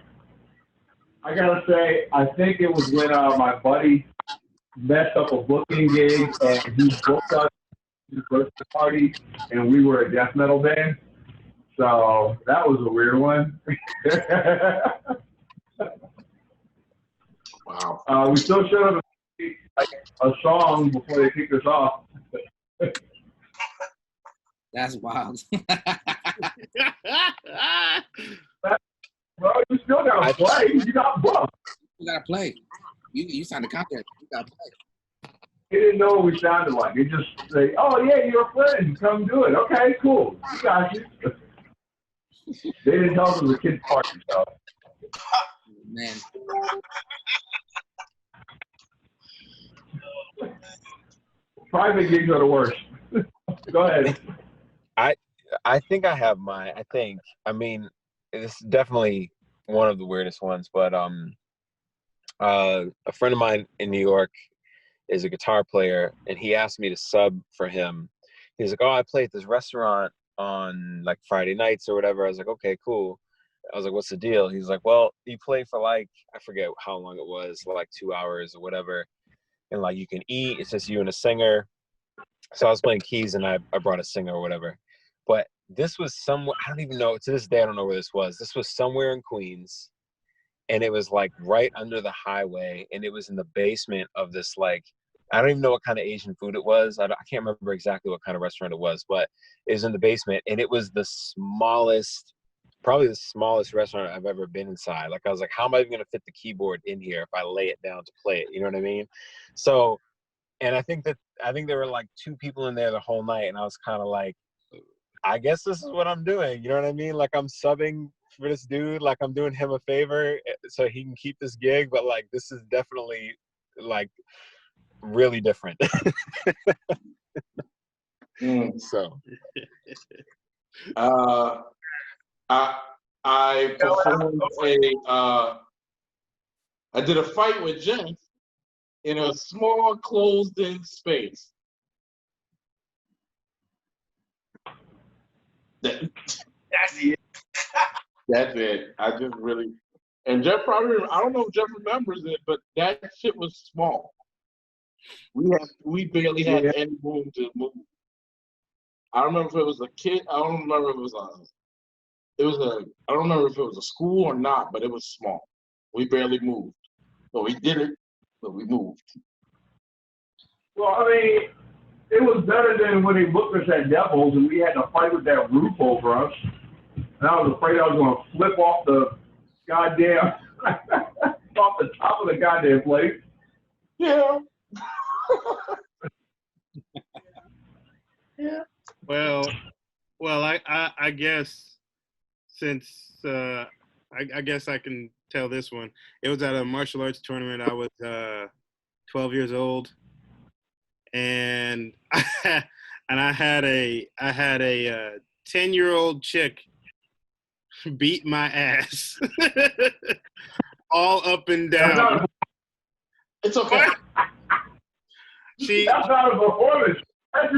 gotta say, I think it was when my buddy messed up a booking gig and he booked us to his birthday party, and we were a death metal band. So that was a weird one. Wow. We still showed up a song before they kicked us off. That's wild. Well, you still gotta play. You got booked. You gotta play. You signed a contract. You gotta play. They didn't know what we sounded like. They just say, "Oh yeah, you're a friend. Come do it." Okay, cool. We got you. They didn't tell us it was a kid's party, so. Man. Private gigs are the worst. Go ahead. I think I have mine. I mean, it's definitely one of the weirdest ones, but a friend of mine in New York is a guitar player, and he asked me to sub for him. He's like, "Oh, I play at this restaurant on like Friday nights or whatever." I was like, "Okay, cool." I was like, "What's the deal?" He's like, "Well, you play for like, I forget how long it was, like 2 hours or whatever, and like you can eat. It's just you and a singer." So I was playing keys, and I brought a singer or whatever. But this was somewhere, I don't even know, to this day I don't know where this was. This was somewhere in Queens, and it was like right under the highway, and it was in the basement of this, like, I don't even know what kind of Asian food it was. I can't remember exactly what kind of restaurant it was, but it was in the basement, and it was the smallest, probably the smallest restaurant I've ever been inside. Like, I was like, how am I even going to fit the keyboard in here if I lay it down to play it? You know what I mean? So, and I think there were like 2 people in there the whole night, and I was kind of like, I guess this is what I'm doing. You know what I mean? Like, I'm subbing for this dude, like I'm doing him a favor so he can keep this gig, but like this is definitely like really different. So I performed I did a fight with Jeff in a small closed-in space. That's it. That's it. I just really, and Jeff probably, I don't know if Jeff remembers it, but that shit was small. We barely had any room to move. I don't remember if it was a kid. I don't remember if it was I don't remember if it was a school or not, but it was small. We barely moved. So we did it, but we moved. Well, I mean, it was better than when they booked us at Devils and we had to fight with that roof over us. And I was afraid I was going to flip off the goddamn, off the top of the goddamn place. Yeah. Yeah. Well, I guess since I guess I can tell this one. It was at a martial arts tournament. I was 12 years old, and I had a 10-year-old chick beat my ass all up and down. It's okay. That's not a performance.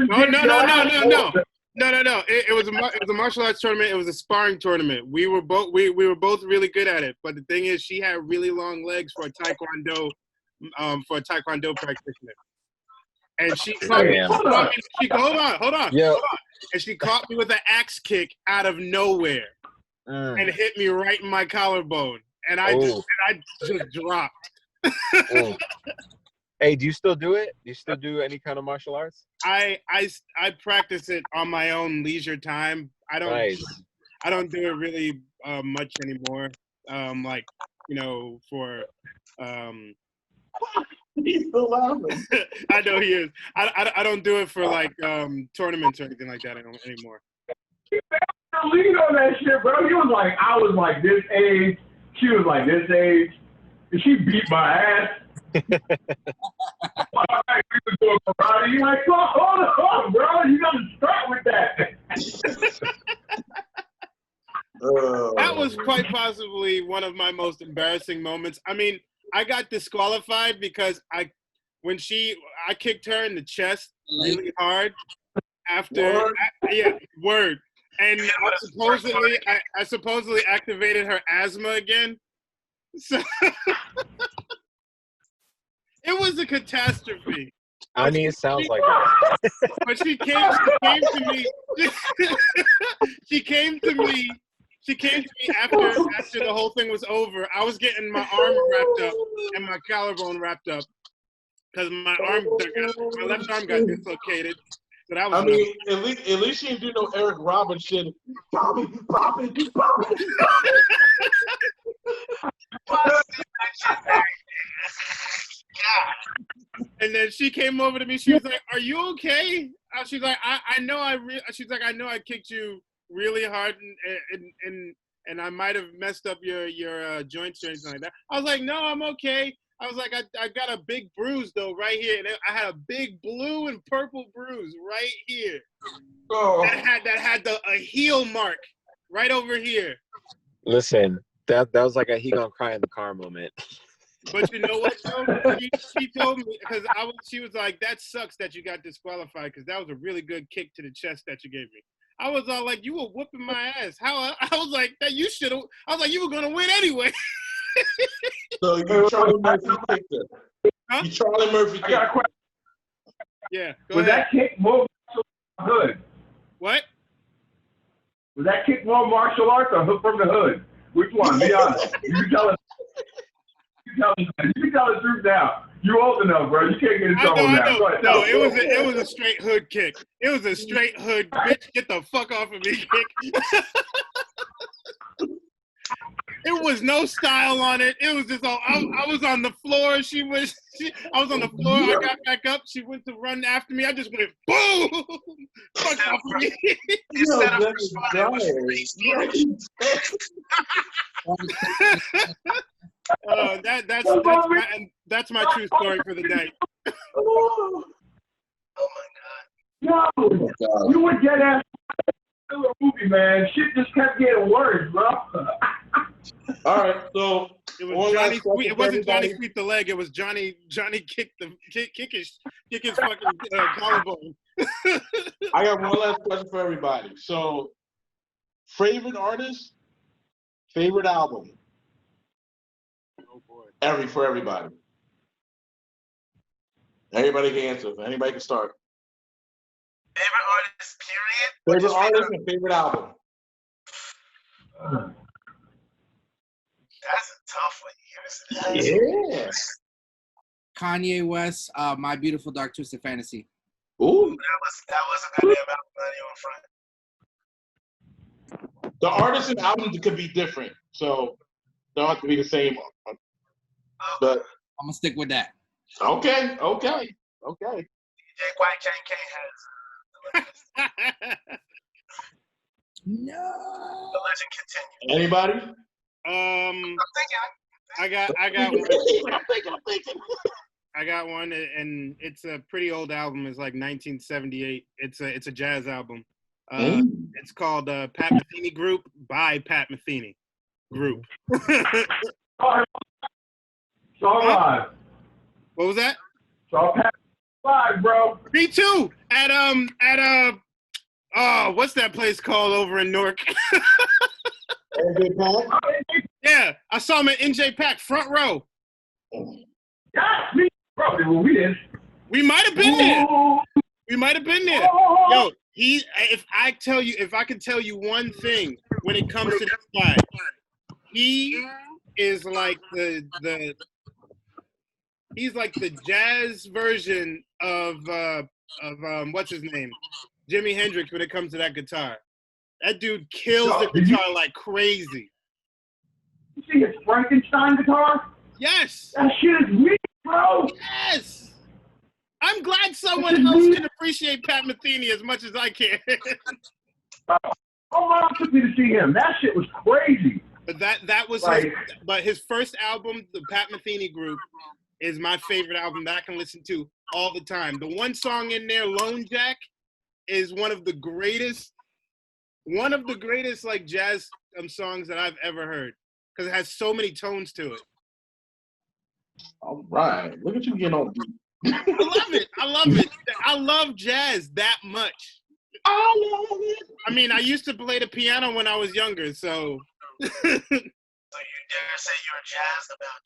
No. No. It was a martial arts tournament. It was a sparring tournament. We were both really good at it. But the thing is, she had really long legs for a taekwondo practitioner. And she caught me. Hold on. And she caught me with an axe kick out of nowhere and hit me right in my collarbone. And I just dropped. Hey, do you still do it? Do you still do any kind of martial arts? I practice it on my own leisure time. I don't do it really much anymore. Like, you know, for He's still laughing. I know he is. I don't do it for like tournaments or anything like that anymore. Lean on that shit, bro. He was like, I was like this age. She was like this age. And she beat my ass. All right, we were doing karate. You're like, hold on, bro. You got to start with that. That was quite possibly one of my most embarrassing moments. I mean, I got disqualified because I kicked her in the chest really hard after word. And I supposedly activated her asthma again. So it was a catastrophe. I mean, it sounds like that. But she came to me. She came to me after the whole thing was over. I was getting my arm wrapped up and my collarbone wrapped up because my left arm got dislocated. So that was. I mean, at least she didn't do no Eric Roberts shit. Bobby. And then she came over to me. She was like, "Are you okay?" She's like, "I know she's like, "I know I kicked you really hard and I might have messed up your joints or anything like that." I was like, "No, I'm okay." I was like, I got a big bruise though right here, and I had a big blue and purple bruise right here. Oh. That had a heel mark right over here. Listen, that was like a he gonna cry in the car moment. But you know what though? She told me because she was like, "That sucks that you got disqualified because that was a really good kick to the chest that you gave me." I was all like, "You were whooping my ass." I was like, "That you should have." I was like, "You were gonna win anyway." So you Charlie Murphy kicked her. Huh? You Charlie Murphy kicked her. Yeah. Was that kick more hood? What? Was that kick more martial arts or from the hood? Which one? Be honest. You tell us. You tell the truth now. You old enough, bro. You can't get in trouble now. No, it was a straight hood kick. It was a straight hood bitch. Get the fuck off of me kick. It was no style on it. It was just all. I was on the floor. I was on the floor. I got back up. She went to run after me. I just went boom. Fuck off of me. You set up that's my true story for the day. Oh my God. No, you would get ass to a movie, man. Shit just kept getting worse, bro. All right, so it was Johnny Sweet. It wasn't Johnny Sweet the leg. It was Johnny kick his fucking collarbone. I got one last question for everybody. So, favorite artist, favorite album. Oh boy. For everybody. Anybody can answer. Anybody can start. Favorite artist, period? Favorite artist and favorite album. That's a tough one. Yeah. Kanye West, My Beautiful Dark Twisted Fantasy. Ooh. That was a goddamn album on front. The artist and album could be different, so don't have to be the same. But I'm gonna stick with that. okay. DJ White Kane has No. the legend continues. Anybody? I'm thinking. I got one. I'm thinking. I got one, and it's a pretty old album. It's like 1978. It's a jazz album. It's called Pat Metheny Group by Pat Metheny Group. So live. What was that? So Pat live, bro. Me too. At Oh, what's that place called over in Newark? NJ Pack? Yeah, I saw him at NJ Pack, front row. Yeah, me, probably. Well, we did. We might have been there. Ooh. We might have been there. Yo, if I can tell you one thing when it comes to this guy, he is like he's like the jazz version of what's his name? Jimi Hendrix when it comes to that guitar. That dude kills the guitar like crazy. You see his Frankenstein guitar? Yes. That shit is weak, bro. Yes. I'm glad someone else can appreciate Pat Metheny as much as I can. Oh, mom took me to see him. That shit was crazy. But that was Like, his first album, the Pat Metheny Group, is my favorite album that I can listen to all the time. The one song in there, Lone Jack, is one of the greatest like jazz songs that I've ever heard because it has so many tones to it. All right. Look at you getting on beat. I love it. I love jazz that much. I love it. I mean, I used to play the piano when I was younger, so. So you dare say you're jazzed about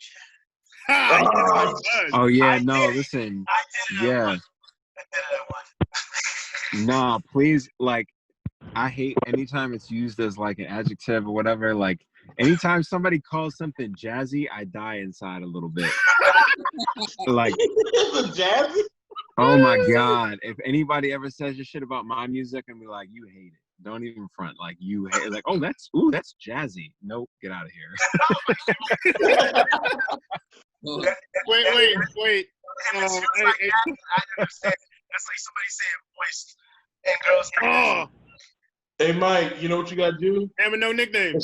jazz? Oh yeah, I no, did it. listen. I did it. Yeah. I did it at once. Nah, please, like, I hate anytime it's used as like an adjective or whatever. Like, anytime somebody calls something jazzy, I die inside a little bit. Like, It's a jazzy? oh my God. If anybody ever says your shit about my music and be like, you hate it. Don't even front. Like, you hate it. Like, oh, that's jazzy. Nope, get out of here. Wait. If it's used like that, I understand. That's like somebody saying moist and girls. Oh, Hey, Mike, you know what you got to do? having no nickname.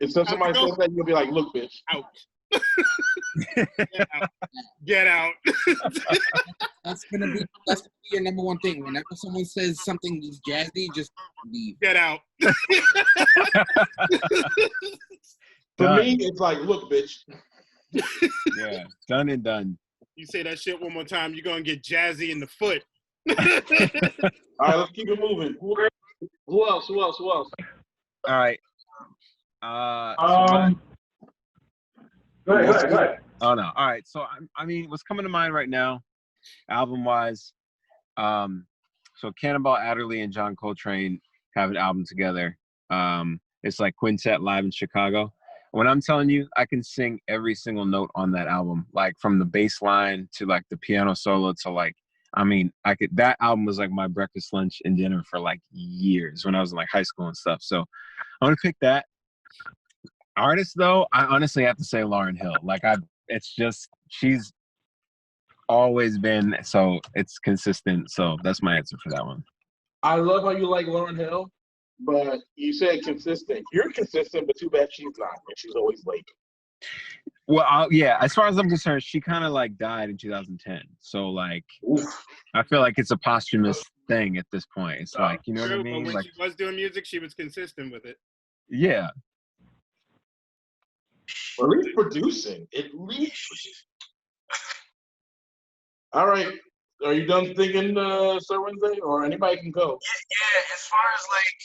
If somebody says that, you'll be like, look, bitch. Out. Get out. That's gonna be your number one thing. Whenever someone says something is jazzy, just leave. Get out. For Done. me, it's like, look, bitch. Yeah, done and done. You say that shit one more time, you're gonna get jazzy in the foot. All right, let's keep it moving. Who else? All right. Go ahead. Oh no. All right. So I mean, what's coming to mind right now, album-wise, so Cannonball Adderley and John Coltrane have an album together. It's like Quintet Live in Chicago. When I'm telling you, I can sing every single note on that album, like from the bass line to like the piano solo to like, I mean, that album was like my breakfast, lunch, and dinner for like years when I was in like high school and stuff. So I'm gonna pick that. Artist though, I honestly have to say Lauryn Hill. Like she's always been, so it's consistent. So that's my answer for that one. I love how you like Lauryn Hill, but you said consistent. You're consistent, but too bad she's not, and she's always late. Well, yeah, as far as I'm concerned, she kind of like died in 2010. So like, Oof. I feel like it's a posthumous thing at this point. It's like, you know what I True, mean? but when Like, she was doing music, she was consistent with it. yeah. At least producing. All right. Are you done thinking, Sir Wednesday? Or anybody can go? Yeah, as far as like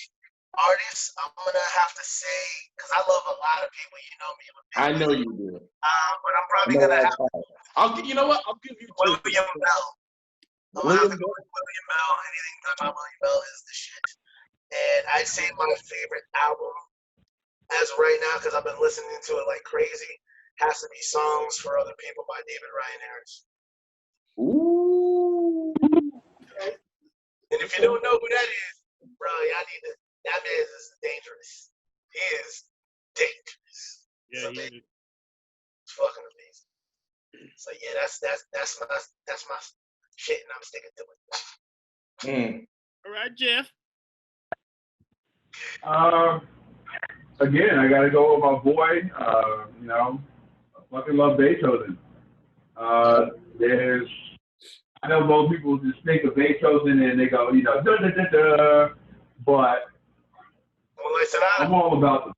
artists, I'm gonna have to say because I love a lot of people. You know me. I know you do. But I'm probably gonna have You know what? I'll give you two. William Bell. I'm gonna have to go with William Bell. Anything done by William Bell is the shit. And I'd say my favorite album as of right now, because I've been listening to it like crazy, has to be Songs for Other People by David Ryan Harris. Ooh. And if you don't know who that is, bro, y'all need to. That man is dangerous. He is dangerous. Yeah, So he is. it's fucking amazing. So yeah, that's my shit, and I'm sticking to it. All right, Jeff. Again, I got to go with my boy. You know, I fucking love Beethoven. I know most people just think of Beethoven and they go, you know, da da da da. But I'm all about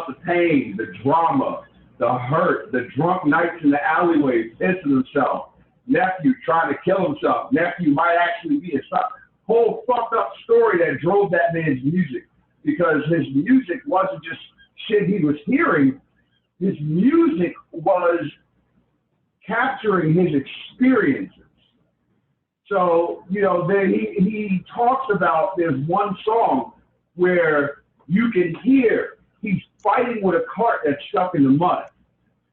the pain, the drama, the hurt, the drunk nights in the alleyway, pissing himself. Nephew trying to kill himself. Nephew might actually be a son. whole fucked up story that drove that man's music, because his music wasn't just shit he was hearing. His music was capturing his experiences. So, you know, then he talks about, there's one song where you can hear he's fighting with a cart that's stuck in the mud.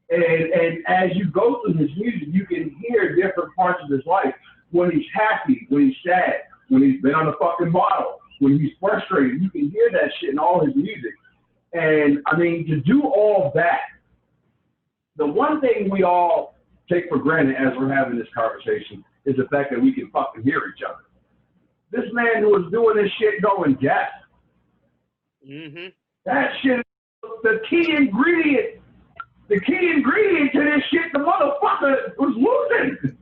And as you go through his music, you can hear different parts of his life. When he's happy, when he's sad, when he's been on a fucking bottle, when he's frustrated, you can hear that shit in all his music. And I mean, to do all that, the one thing we all take for granted as we're having this conversation is the fact that we can fucking hear each other. This man who was doing this shit going deaf. Mm-hmm. That shit, the key ingredient to this shit, the motherfucker was losing.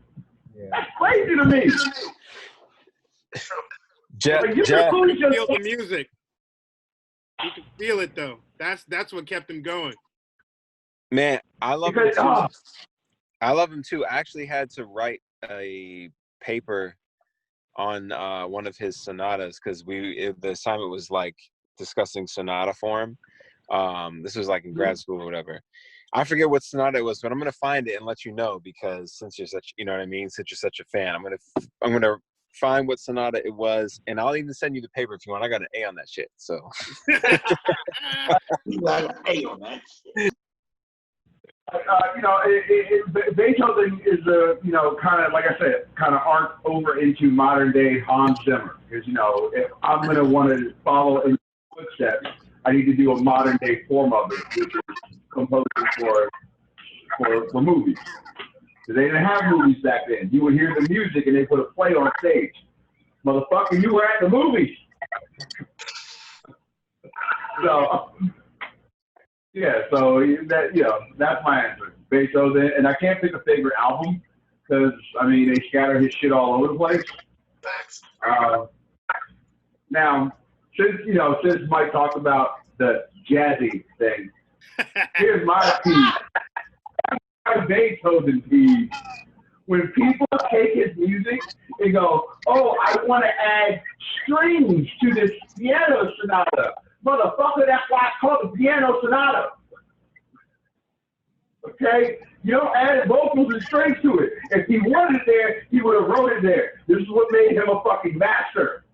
Yeah. That's crazy to me. Jeff, like, you Jeff. can Feel the music. You can feel it though. That's what kept him going. Man, I love him too. I love him too. I actually had to write a paper on one of his sonatas because the assignment was like discussing sonata form. This was like in grad school or whatever. I forget what sonata it was, but I'm gonna find it and let you know, because since you're such, you know what I mean, since you're such a fan, I'm gonna find what sonata it was, and I'll even send you the paper if you want. I got an A on that shit, so. You got an A on that shit. You know, Beethoven is you know, kind of, like I said, kind of arc over into modern day Hans Zimmer. Because, you know, if I'm going to want to follow in footsteps, I need to do a modern day form of it, which is composing for movies. Because they didn't have movies back then. You would hear the music and they put a play on stage. Motherfucker, you were at the movies. So. Yeah, so that, you know, that's my answer. Beethoven, and I can't pick a favorite album because, I mean, they scatter his shit all over the place. Now, since Mike talked about the jazzy thing, here's my piece. My Beethoven piece. When people take his music and go, oh, I want to add strings to this piano sonata. Motherfucker, that's why it's called the piano sonata. Okay? You don't add vocals and strings to it. If he wanted it there, he would have wrote it there. This is what made him a fucking master.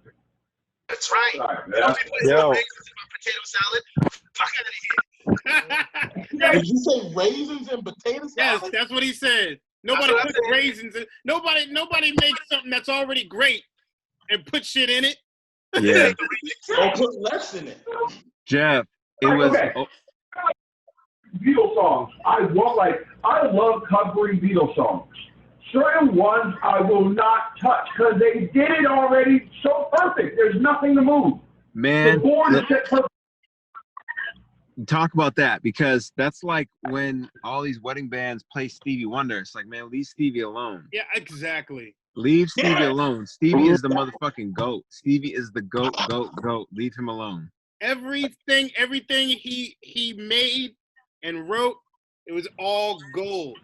That's right. Yeah. Yo. Potato salad. Fuck out of here. Did you say raisins and potato salad? Yes, that's what he said. Nobody puts raisins in. Nobody makes something that's already great and put shit in it. Yeah. Or put less in it. Jeff, it was. Okay. Beatles songs. I love covering Beatles songs. Certain ones I will not touch because they did it already so perfect. There's nothing to move. Man, the board is set perfect. Talk about that, because that's like when all these wedding bands play Stevie Wonder. It's like, man, leave Stevie alone. Yeah, exactly. Leave Stevie alone. Stevie is the motherfucking GOAT. Stevie is the GOAT. Leave him alone. Everything he made and wrote, it was all gold.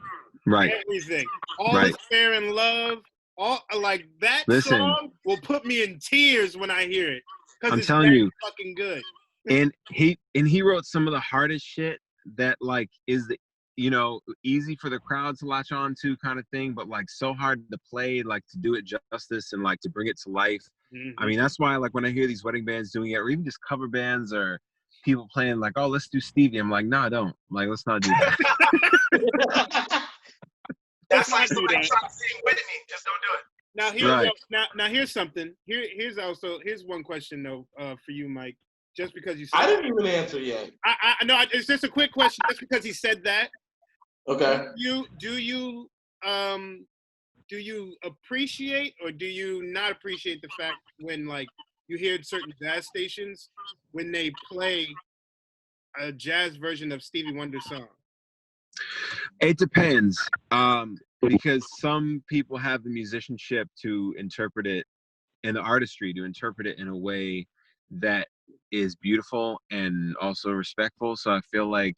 Right. Everything. All is fair in love. All like that song will put me in tears when I hear it. I'm telling you, fucking good. And he wrote some of the hardest shit that like is the, you know, easy for the crowd to latch on to kind of thing, but like so hard to play, like to do it justice and like to bring it to life. Mm-hmm. I mean, that's why like when I hear these wedding bands doing it, or even just cover bands or people playing like, oh, let's do Stevie. I'm like, no, don't. Like, let's not do that. That's like somebody trying to sing with me. Just don't do it. Now here's now here's something. Here's one question though for you, Mike. Just because you said I didn't even answer yet. I know it's just a quick question. Just because he said that. Okay. Do you appreciate or do you not appreciate the fact when like you hear certain jazz stations when they play a jazz version of Stevie Wonder's song? It depends, because some people have the musicianship to interpret it and the artistry to interpret it in a way that is beautiful and also respectful. So I feel like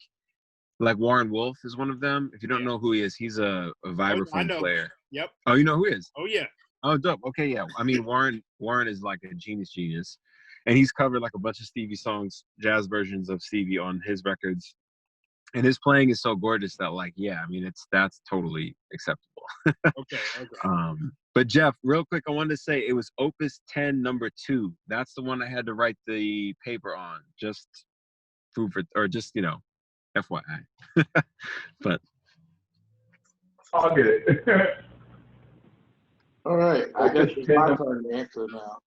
Warren Wolf is one of them. If you don't know who he is, he's a vibraphone player. Yep. Oh, you know who he is? Oh yeah. Oh, dope. Okay, yeah. I mean, Warren is like a genius, and he's covered like a bunch of Stevie songs, jazz versions of Stevie on his records, and his playing is so gorgeous that, like, yeah, I mean, that's totally acceptable. Okay. But Jeff, real quick, I wanted to say it was Opus 10 number 2. That's the one I had to write the paper on. Just food for, or just FYI. But I'll get it. All right, I guess it's my turn to answer now.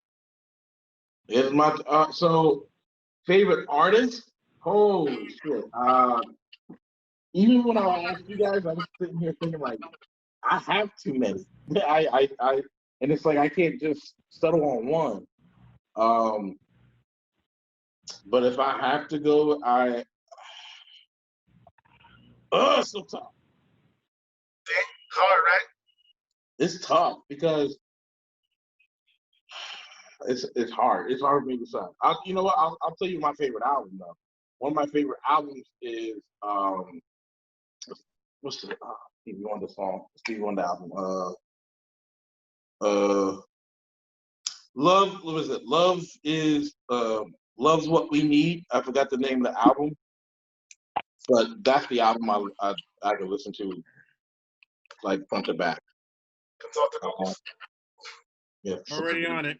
It's my so favorite artist. Holy shit! Even when I asked you guys, I was sitting here thinking like, I have too many. And it's like I can't just settle on one. But if I have to go, it's so tough. Hard, right? It's tough because it's hard. It's hard for me to decide. You know what? I'll tell you my favorite album though. One of my favorite albums is what's the Stevie Wonder song? Stevie Wonder album. Love. What was it? Love is Love's What We Need. I forgot the name of the album, but that's the album I can listen to like front to back. Yeah. Already on it.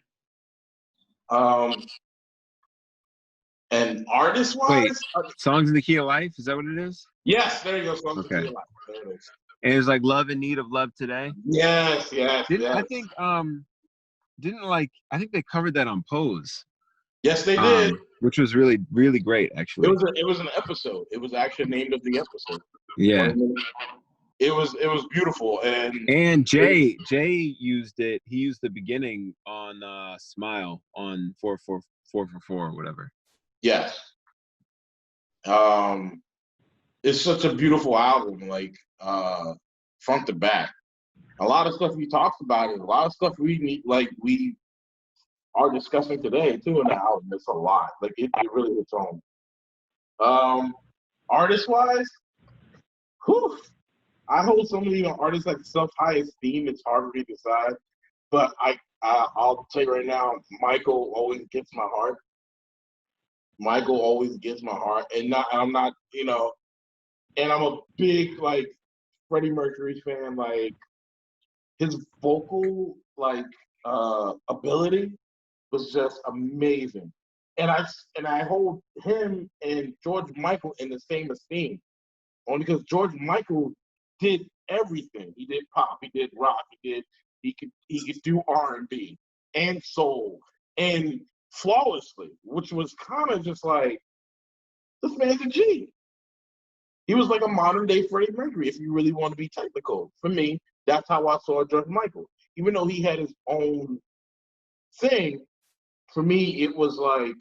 And artist-wise, wait, Songs in the Key of Life, is that what it is? yes, there you go. Songs Okay. in the Key of Life. There it is. And it was like Love in Need of Love Today. Yes. I think I think they covered that on Pose. Yes, they did. Which was really, really great, actually. It was an episode. It was actually named of the episode. Yeah. It was beautiful, and Jay used it. He used the beginning on Smile on 444 or whatever. Yes. It's such a beautiful album, like front to back. A lot of stuff he talks about it. A lot of stuff we are discussing today too in the album. It's a lot. Like it really hits home. Artist-wise, whew. I hold some of the artists like such high esteem. It's hard for me to decide, but I'll tell you right now, Michael always gets my heart. Michael always gets my heart, and I'm not, and I'm a big like Freddie Mercury fan. Like his vocal ability was just amazing, and I hold him and George Michael in the same esteem, only because George Michael did everything. He did pop, he did rock, he could do R&B and soul and flawlessly, which was kind of just like, this man's a G. He was like a modern day Freddie Mercury, if you really want to be technical. For me, that's how I saw George Michael. Even though he had his own thing, for me, it was like,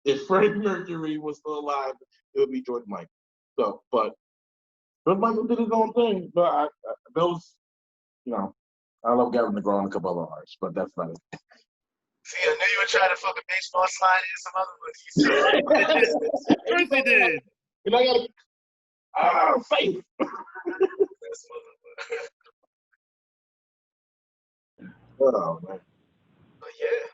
if Freddie Mercury was still alive, it would be George Michael. So, but George Michael did his own thing, but I love Gavin DeGraw and a couple other artists, but that's not it. See, I knew you were trying to fucking baseball slide in some other ones. Of course they did. And I got faith. Oh, man. But yeah,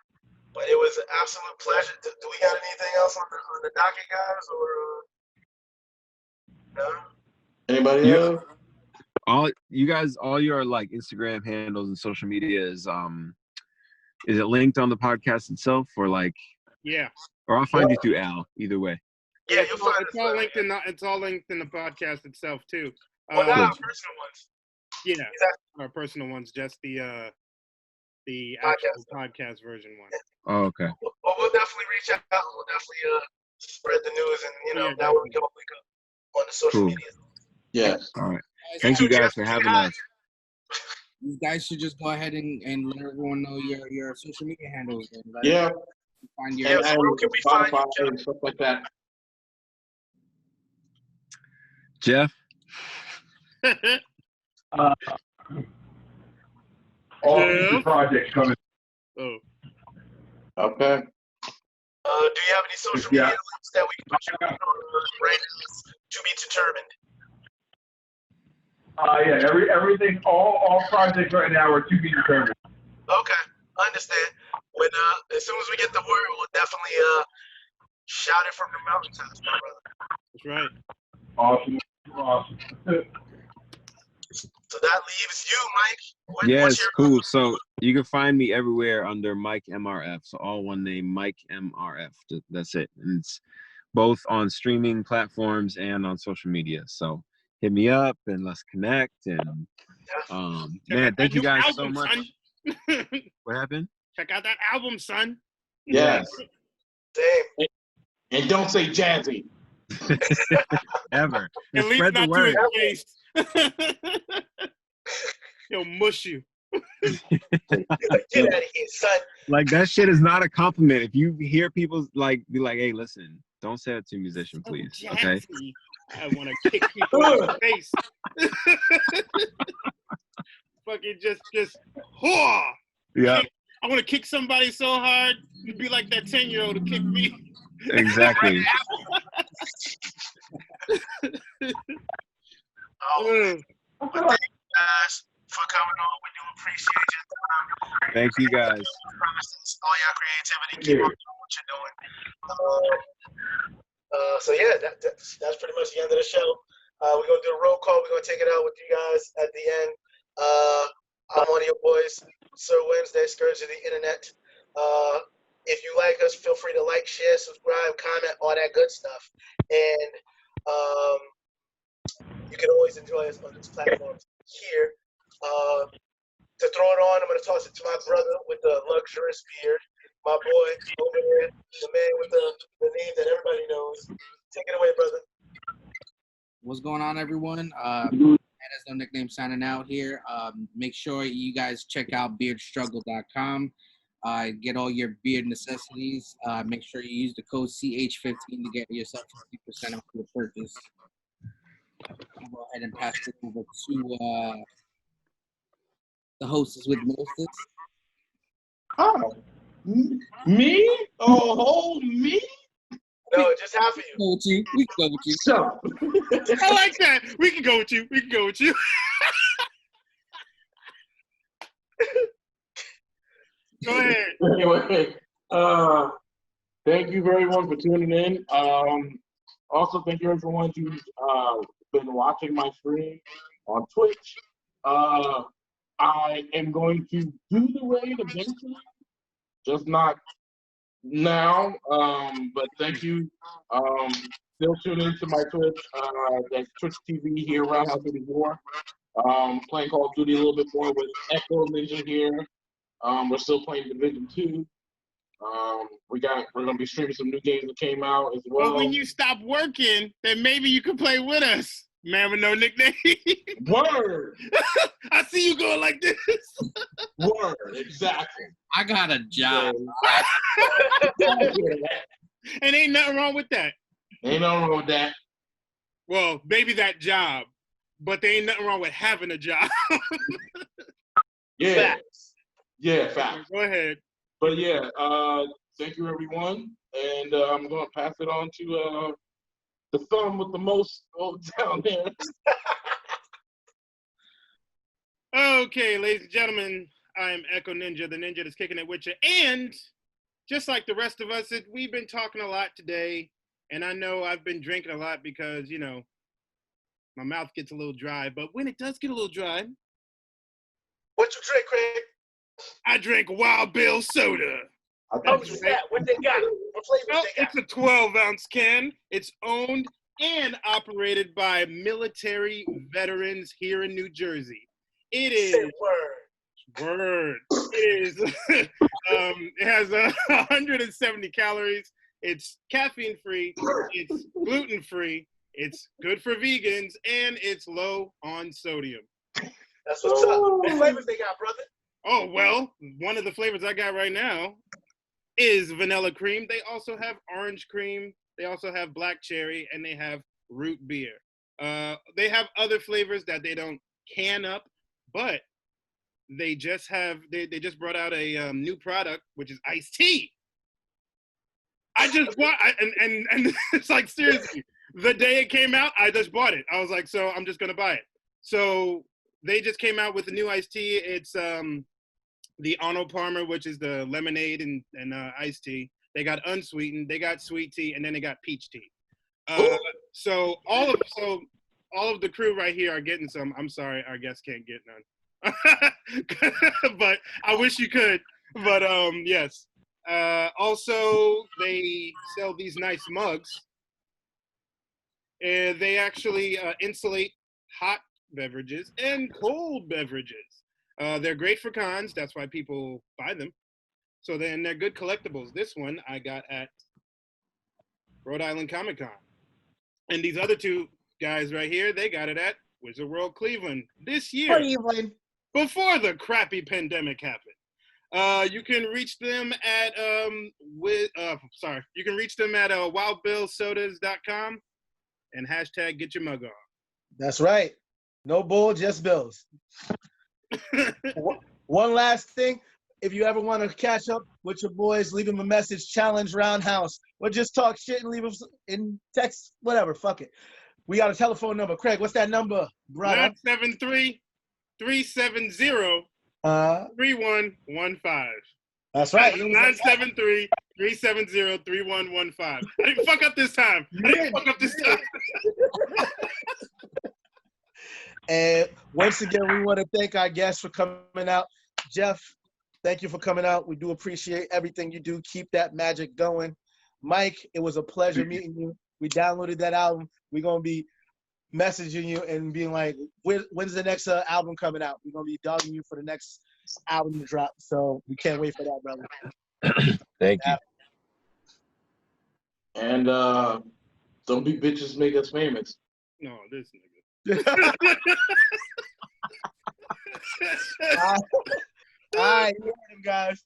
but it was an absolute pleasure. Do we got anything else on the docket, guys, or no? Anybody else? All your like Instagram handles and social media is it linked on the podcast itself, or like? Yeah. Or I'll find you through Al. Either way. Yeah, you'll find it's all linked in it's all linked in the podcast itself too. Well, not our personal ones. Yeah, exactly. Our personal ones, just the actual podcast version one. Oh, okay. Well, we'll definitely reach out. We'll definitely spread the news, and that way we can link up on the social media. Yes. All right. Thank you guys for having us. You guys should just go ahead and let everyone know your social media handles. And find your and Spotify and stuff like that. Jeff? All the projects coming. Oh. Okay. Do you have any social media links that we can put you on right now to be determined? Yeah, everything, all projects right now are to be determined. Okay, I understand. When as soon as we get the word, we'll definitely shout it from the mountaintops, my brother. That's right. Awesome. So that leaves you, Mike. Yes, cool. So you can find me everywhere under MikeMRF. So all one name, MikeMRF. That's it. And it's both on streaming platforms and on social media. So hit me up and let's connect. And man, thank you guys so much. What happened? Check out that album, son. Yes. Same. And don't say Jazzy. Ever. At least Spread the not to word. his face. He'll mush you. Get out of here, son. Like that shit is not a compliment. If you hear people like be like, hey, listen, don't say it to a musician, please. Okay. I want to kick people in the face. Fucking just whore. Yeah. I want to kick somebody so hard, you'd be like that 10-year-old who kicked me. Exactly. Thank you guys for coming on. We do appreciate your time. Thank you guys. All your creativity. Keep on doing what you're doing. So yeah, that's pretty much the end of the show. We're gonna do a roll call. We're gonna take it out with you guys at the end. I'm one of your boys, Sir Wednesday, Scourge of the Internet. If you like us, feel free to like, share, subscribe, comment, all that good stuff. And you can always enjoy us on these platforms here. To throw it on, I'm going to toss it to my brother with the luxurious beard. My boy over there, the man with the name that everybody knows. Take it away, brother. What's going on, everyone? There's no nickname signing out here. Make sure you guys check out beardstruggle.com. Get all your beard necessities. Make sure you use the code CH15 to get yourself 50% off your purchase. I'll go ahead and pass it over to the hostess with mostest. Oh, me? Oh, me? No, just half of you. Go with you. We can go with you. So, I like that. We can go with you. We can go with you. Go ahead. anyway, thank you everyone for tuning in. Also, thank you everyone who's been watching my stream on Twitch. I am going to do the raid eventually, just not now. But thank you. Still tune into my Twitch. That's Twitch TV here, Roundhouse 84. Playing Call of Duty a little bit more with Echo Ninja here. We're still playing Division 2. We're gonna be streaming some new games that came out as well. But when you stop working, then maybe you can play with us. Man with no nickname. Word. I see you going like this. Word. Exactly. I got a job. And ain't nothing wrong with that. Ain't nothing wrong with that. Well, maybe that job, but there ain't nothing wrong with having a job. Yeah. Facts. Yeah, facts. Go ahead. But yeah, thank you everyone. And I'm gonna pass it on to the thumb with the most down there. Okay, ladies and gentlemen, I am Echo Ninja, the ninja that's kicking it with you. And just like the rest of us, we've been talking a lot today. And I know I've been drinking a lot because, you know, my mouth gets a little dry. But when it does get a little dry, What you drink, Craig? I drink Wild Bill soda. How much is that? What they got? What flavors Well, they got? it's a 12-ounce can. It's owned and operated by military veterans here in New Jersey. It Say is word. It is. It has 170 calories. It's caffeine free. It's gluten free. It's good for vegans, and it's low on sodium. That's what's up. What flavors they got, brother? Oh well, one of the flavors I got right now is vanilla cream. They also have orange cream. They also have black cherry, and they have root beer. They have other flavors that they don't can up, but they just have they just brought out a new product, which is iced tea. I just bought and it's like seriously, the day it came out, I just bought it. I was like, so I'm just gonna buy it. So they just came out with a new iced tea. It's the Arnold Palmer, which is the lemonade and iced tea. They got unsweetened, they got sweet tea, and then they got peach tea. So all of the crew right here are getting some. I'm sorry, our guests can't get none. But I wish you could. But yes. Also, they sell these nice mugs. And they actually insulate hot beverages and cold beverages. They're great for cons. That's why people buy them. So then they're good collectibles. This one I got at Rhode Island Comic Con. And these other two guys right here, they got it at Wizard World Cleveland this year. Cleveland. Before the crappy pandemic happened. You can reach them at you can reach them at wildbillsodas.com and hashtag get your mug on. That's right. No bull, just bills. One last thing. If you ever want to catch up with your boys, leave them a message, challenge Roundhouse, or just talk shit and leave them in text, whatever, fuck it. We got a telephone number. Craig, what's that number, brother? 973-370-3115. That's right. 973-370-3115. I didn't fuck up this time. And once again, we want to thank our guests for coming out. Jeff, thank you for coming out. We do appreciate everything you do. Keep that magic going. Mike, it was a pleasure meeting you. We downloaded that album. We're going to be messaging you and being like, when's the next album coming out? We're going to be dogging you for the next album to drop. So we can't wait for that, brother. Thank you. And don't be bitches make us famous. No, this nigga. All right, you heard him, guys.